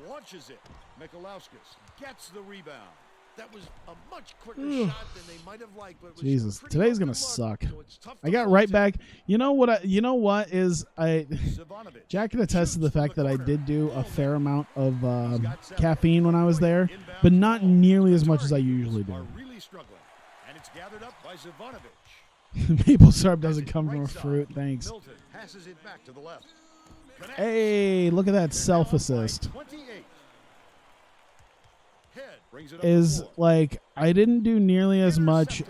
launches it. Michalauskas gets the rebound. That was a much quicker shot than they might have liked. But it was Jesus, today's gonna suck. So I got right back. You know what? Jack can attest to the fact that I did do a fair amount of caffeine when I was there, but not nearly as much as I usually do. Really struggling, and it's gathered up by Zivanovic. Maple syrup doesn't come from a fruit. Thanks. Milton passes it back to the left. Hey, look at that self-assist. Is like I didn't do nearly as much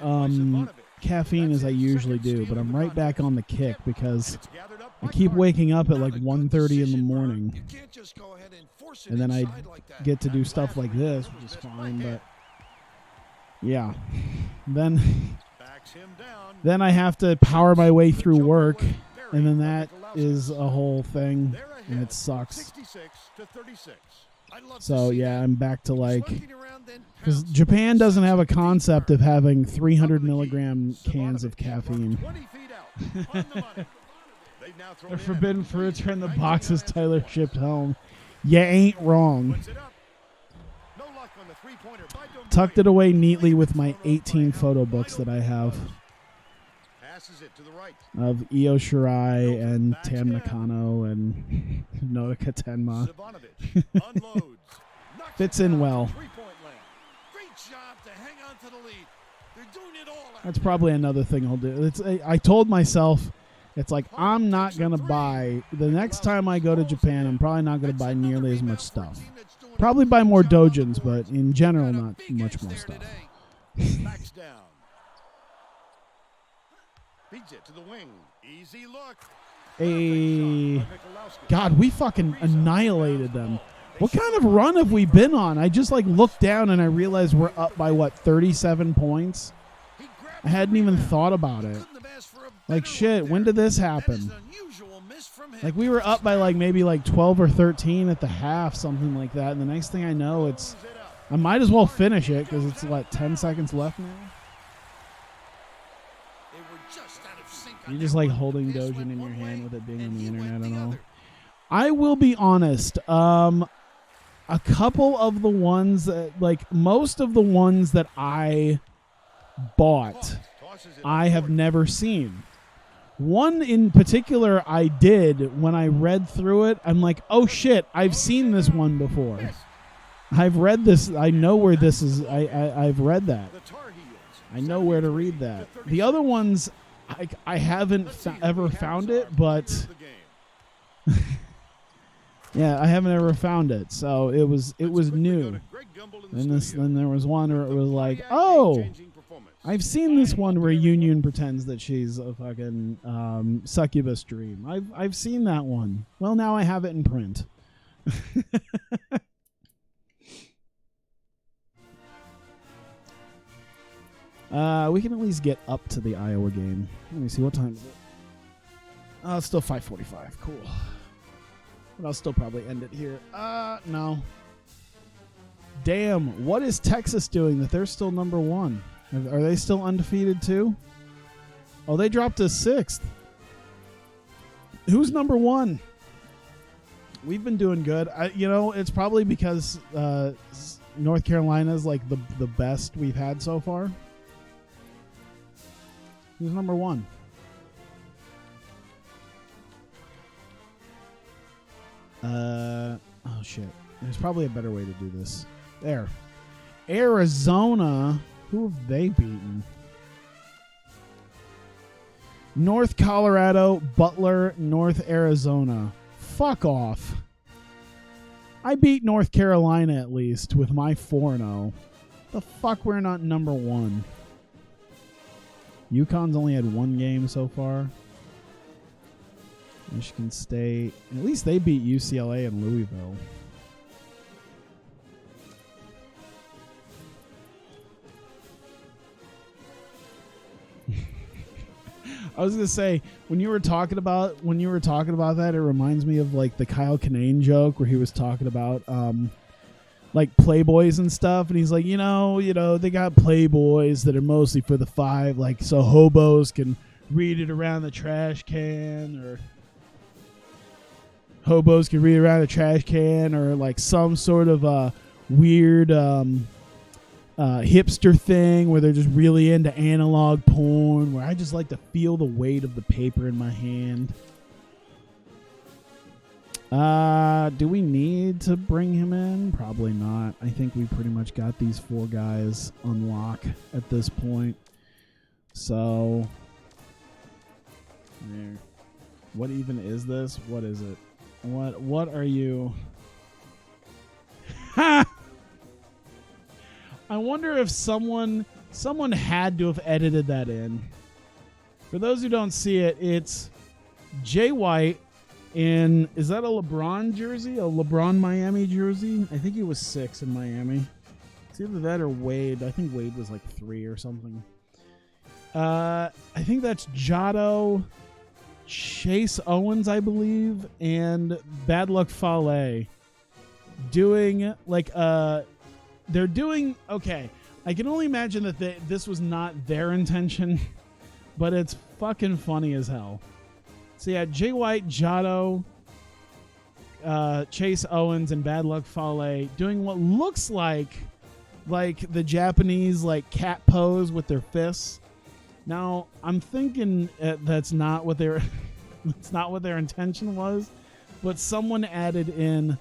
caffeine as I usually do, but I'm right back on the kick because I keep waking up at like 1:30 in the morning, and then I get to do stuff like this, which is fine. But yeah, then I have to power my way through work, and then that is a whole thing, and it sucks. So yeah, I'm back to like, because Japan doesn't have a concept of having 300 milligram cans of caffeine. They're forbidden fruits are in the boxes Tyler shipped home. You ain't wrong. Tucked it away neatly with my 18 photo books that I have of Io Shirai and Tam Nakano and Nodoka Tenma. Fits in well. That's probably another thing I'll do. I told myself, it's like, I'm not going to buy, the next time I go to Japan, I'm probably not going to buy nearly as much stuff. Probably buy more dojins, but in general, not much more stuff. Beats it to the wing. Easy look. Hey, God, we fucking annihilated them. What kind of run have we been on? I just like looked down and I realized we're up by what, 37 points? I hadn't even thought about it. Like shit, when did this happen? Like we were up by like maybe like 12 or 13 at the half, something like that. And the next thing I know, I might as well finish it because it's what, 10 seconds left now? You're just like holding Dojin in your hand with it being on the internet and all. I will be honest. A couple of the ones that, like most of the ones that I bought, I have never seen. One in particular I did. When I read through it, I'm like, oh shit, I've seen this one before. I've read this. I know where this is. I've read that. I know where to read that. The other ones, I haven't ever found it, but yeah, I haven't ever found it. So it was new. And then there was one where it was like, oh, I've seen this one where Union pretends that she's a fucking succubus dream. I've seen that one. Well, now I have it in print. We can at least get up to the Iowa game. Let me see, what time is it? Oh, it's still 5:45. Cool. But I'll still probably end it here. No. Damn, what is Texas doing that they're still number one? Are they still undefeated too? Oh, they dropped to 6th. Who's number 1? We've been doing good. It's probably because North Carolina is like the best we've had so far. Who's number 1? Oh shit. There's probably a better way to do this. There. Arizona. Who have they beaten? North Colorado, Butler, North Arizona. Fuck off. I beat North Carolina at least with my 4-0. The fuck we're not number 1? UConn's only had 1 game so far. Michigan State. At least they beat UCLA and Louisville. I was gonna say when you were talking about that, it reminds me of like the Kyle Kinane joke where he was talking about like Playboys and stuff, and he's like, you know, they got Playboys that are mostly for the 5, like so hobos can read it around the trash can, or hobos can read around a trash can, or like some sort of weird hipster thing where they're just really into analog porn, where I just like to feel the weight of the paper in my hand. Do we need to bring him in? Probably not. I think we pretty much got these 4 guys on lock at this point. So, what even is this? What is it? What are you? Ha! I wonder if someone had to have edited that in. For those who don't see it, it's Jay White in, is that a LeBron jersey? A LeBron Miami jersey? I think he was 6 in Miami. It's either that or Wade. I think Wade was like 3 or something. I think that's Jotto, Chase Owens, I believe, and Bad Luck Fale doing like they're doing okay. I can only imagine that this was not their intention, but it's fucking funny as hell. So yeah, Jay White, Jotto, Chase Owens, and Bad Luck Fale doing what looks like the Japanese like cat pose with their fists. Now I'm thinking that's not what their that's not what their intention was, but someone added in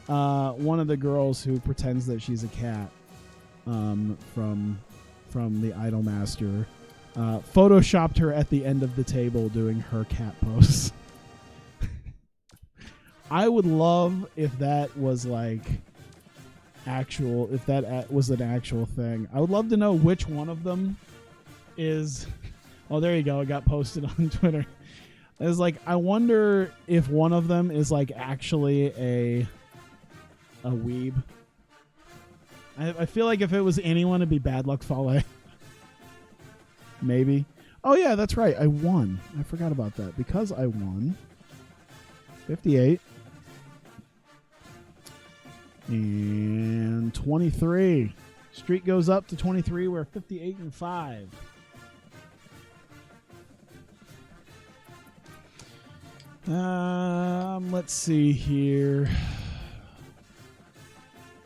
one of the girls who pretends that she's a cat from the Idolmaster, photoshopped her at the end of the table doing her cat pose. I would love if that was like actual, if that was an actual thing. I would love to know which one of them is. Oh, there you go. It got posted on Twitter. It's like, I wonder if one of them is like actually a weeb. I feel like if it was anyone, it'd be Bad Luck Fale. Maybe. Oh yeah, that's right. I won. I forgot about that. Because I won. 58. And 23. Streak goes up to 23. We're 58-5. Let's see here.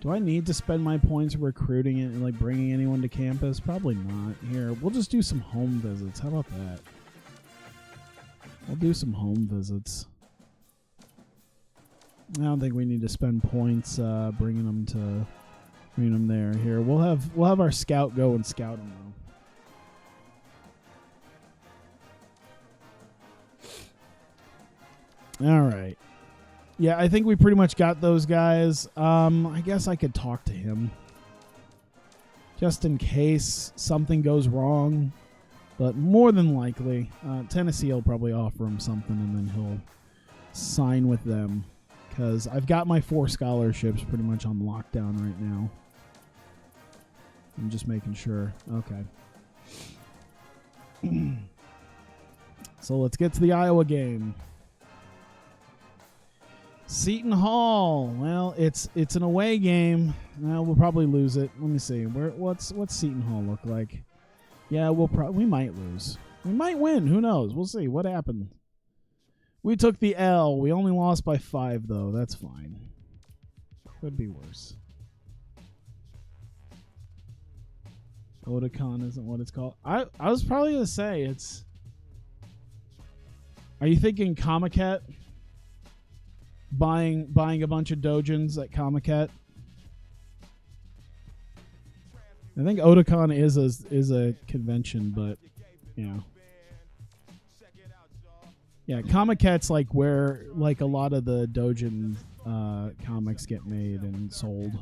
Do I need to spend my points recruiting it and like bringing anyone to campus? Probably not. Here, we'll just do some home visits. How about that? We'll do some home visits. I don't think we need to spend points bringing them there. Here, we'll have our scout go and scout them now. All right. Yeah, I think we pretty much got those guys. I guess I could talk to him just in case something goes wrong. But more than likely, Tennessee will probably offer him something, and then he'll sign with them. Because I've got my 4 scholarships pretty much on lockdown right now. I'm just making sure. Okay. So let's get to the Iowa game. Seton Hall. Well, it's an away game. Well, we'll probably lose it. Let me see. What's Seton Hall look like? Yeah, we might lose. We might win. Who knows? We'll see. What happened? We took the L. We only lost by 5, though. That's fine. Could be worse. Otakon isn't what it's called. I was probably going to say it's... Are you thinking Comiket? Buying a bunch of dojins at Comiket? I think Otakon is a convention, but yeah. Yeah, Comiket's like where like a lot of the dojin comics get made and sold.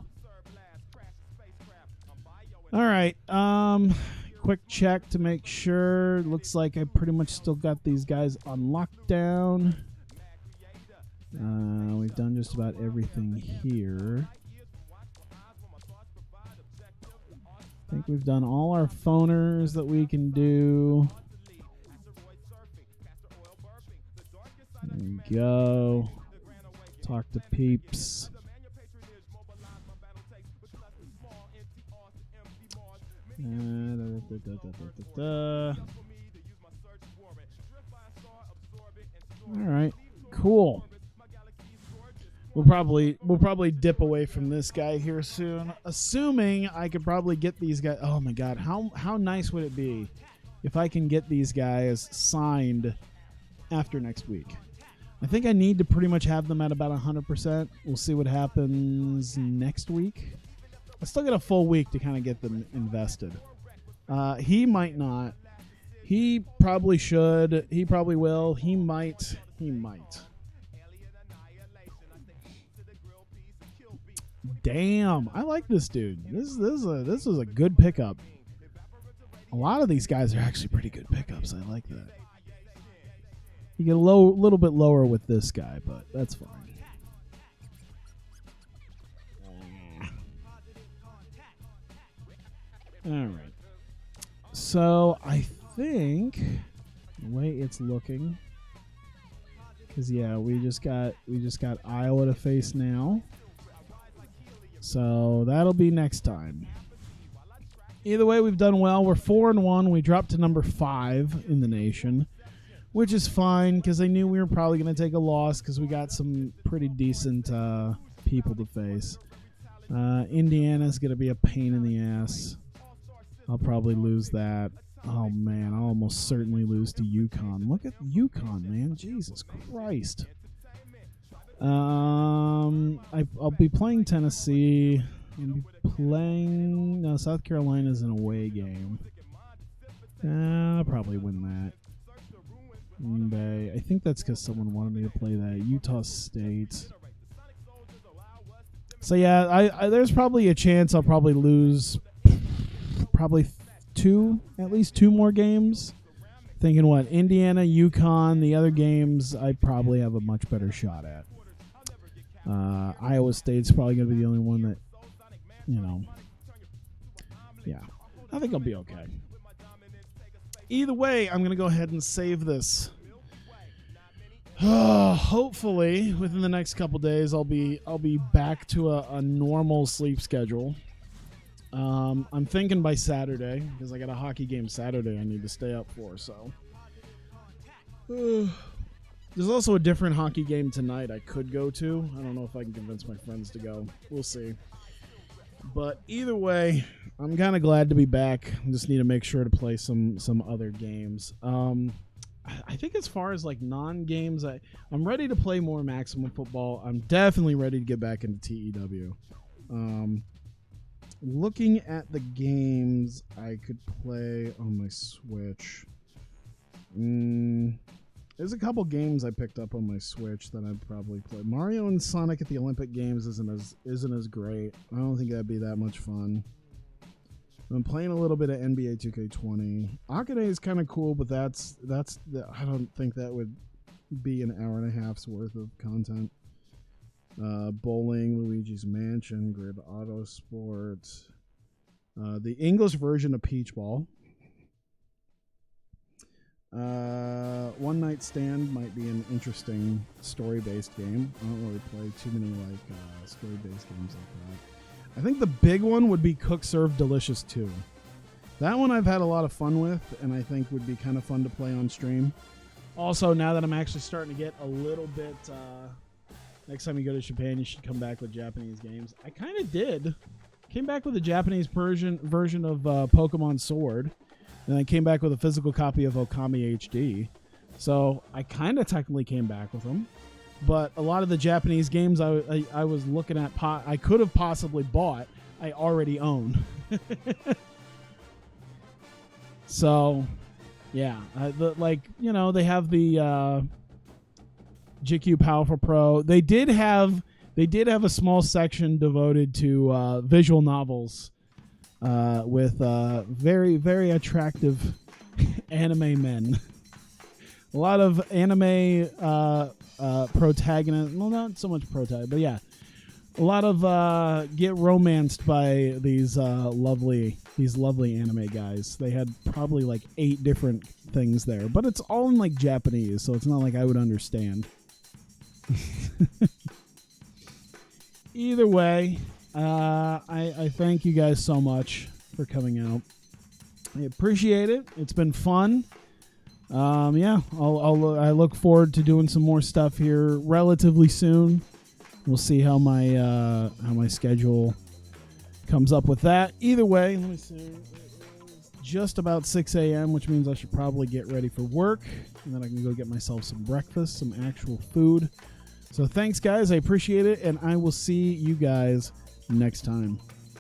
All right. Quick check to make sure. Looks like I pretty much still got these guys on lockdown. We've done just about everything here. I think we've done all our phoners that we can do. There we go. Talk to peeps. All right, cool. We'll probably dip away from this guy here soon, assuming I could probably get these guys. Oh my god, how nice would it be if I can get these guys signed after next week? I think I need to pretty much have them at about 100%. We'll see what happens next week. I still got a full week to kind of get them invested. He might not. He probably should. He probably will. He might. Damn, I like this dude. This is a good pickup. A lot of these guys are actually pretty good pickups. I like that. You get a little bit lower with this guy, but that's fine. All right. So I think the way it's looking, because yeah, we just got Iowa to face now. So that'll be next time. Either way, we've done well. We're 4-1. We dropped to number 5 in the nation, which is fine because I knew we were probably going to take a loss because we got some pretty decent people to face. Indiana's going to be a pain in the ass. I'll probably lose that. Oh, man, I'll almost certainly lose to UConn. Look at UConn, man. Jesus Christ. I'll be playing Tennessee. I'll be playing... No, South Carolina's an away game. I'll probably win that. I think that's because someone wanted me to play that. Utah State. So, yeah, there's probably a chance I'll probably lose probably at least two more games. Thinking what? Indiana, UConn, the other games I probably have a much better shot at. Iowa State's probably going to be the only one that, yeah. I think I'll be okay. Either way, I'm going to go ahead and save this. Hopefully, within the next couple days, I'll be back to a normal sleep schedule. I'm thinking by Saturday, because I got a hockey game Saturday I need to stay up for, so. There's also a different hockey game tonight I could go to. I don't know if I can convince my friends to go. We'll see. But either way, I'm kind of glad to be back. I just need to make sure to play some other games. I think as far as like non-games, I'm ready to play more Maximum Football. I'm definitely ready to get back into TEW. Looking at the games I could play on my Switch. There's a couple games I picked up on my Switch that I'd probably play. Mario and Sonic at the Olympic Games isn't as great. I don't think that'd be that much fun. I'm playing a little bit of NBA 2K20. Akane is kind of cool, but I don't think that would be an hour and a half's worth of content. Bowling, Luigi's Mansion, Grid Auto Sport, the English version of Peach Ball. One Night Stand might be an interesting story-based game. I don't really play too many story-based games like that. I think the big one would be Cook Serve Delicious 2. That one I've had a lot of fun with, and I think would be kind of fun to play on stream. Also, now that I'm actually starting to get a little bit... next time you go to Japan, you should come back with Japanese games. I kind of did. Came back with a Japanese version of Pokemon Sword. And I came back with a physical copy of Okami HD. So I kind of technically came back with them. But a lot of the Japanese games I was looking at, I could have possibly bought, I already own. So, yeah. They have the GQ Powerful Pro. They did have a small section devoted to visual novels with very, very attractive anime men. A lot of anime protagonists. Well, not so much protagonist, but yeah. A lot of get romanced by these lovely anime guys. They had probably like 8 different things there. But it's all in like Japanese, so it's not like I would understand. Either way, I thank you guys so much for coming out. I appreciate it. It's been fun. Yeah, I look forward to doing some more stuff here relatively soon. We'll see how my schedule comes up with that. Either way, let me see. It's just about 6 a.m., which means I should probably get ready for work, and then I can go get myself some breakfast, some actual food. So thanks, guys. I appreciate it, and I will see you guys next time.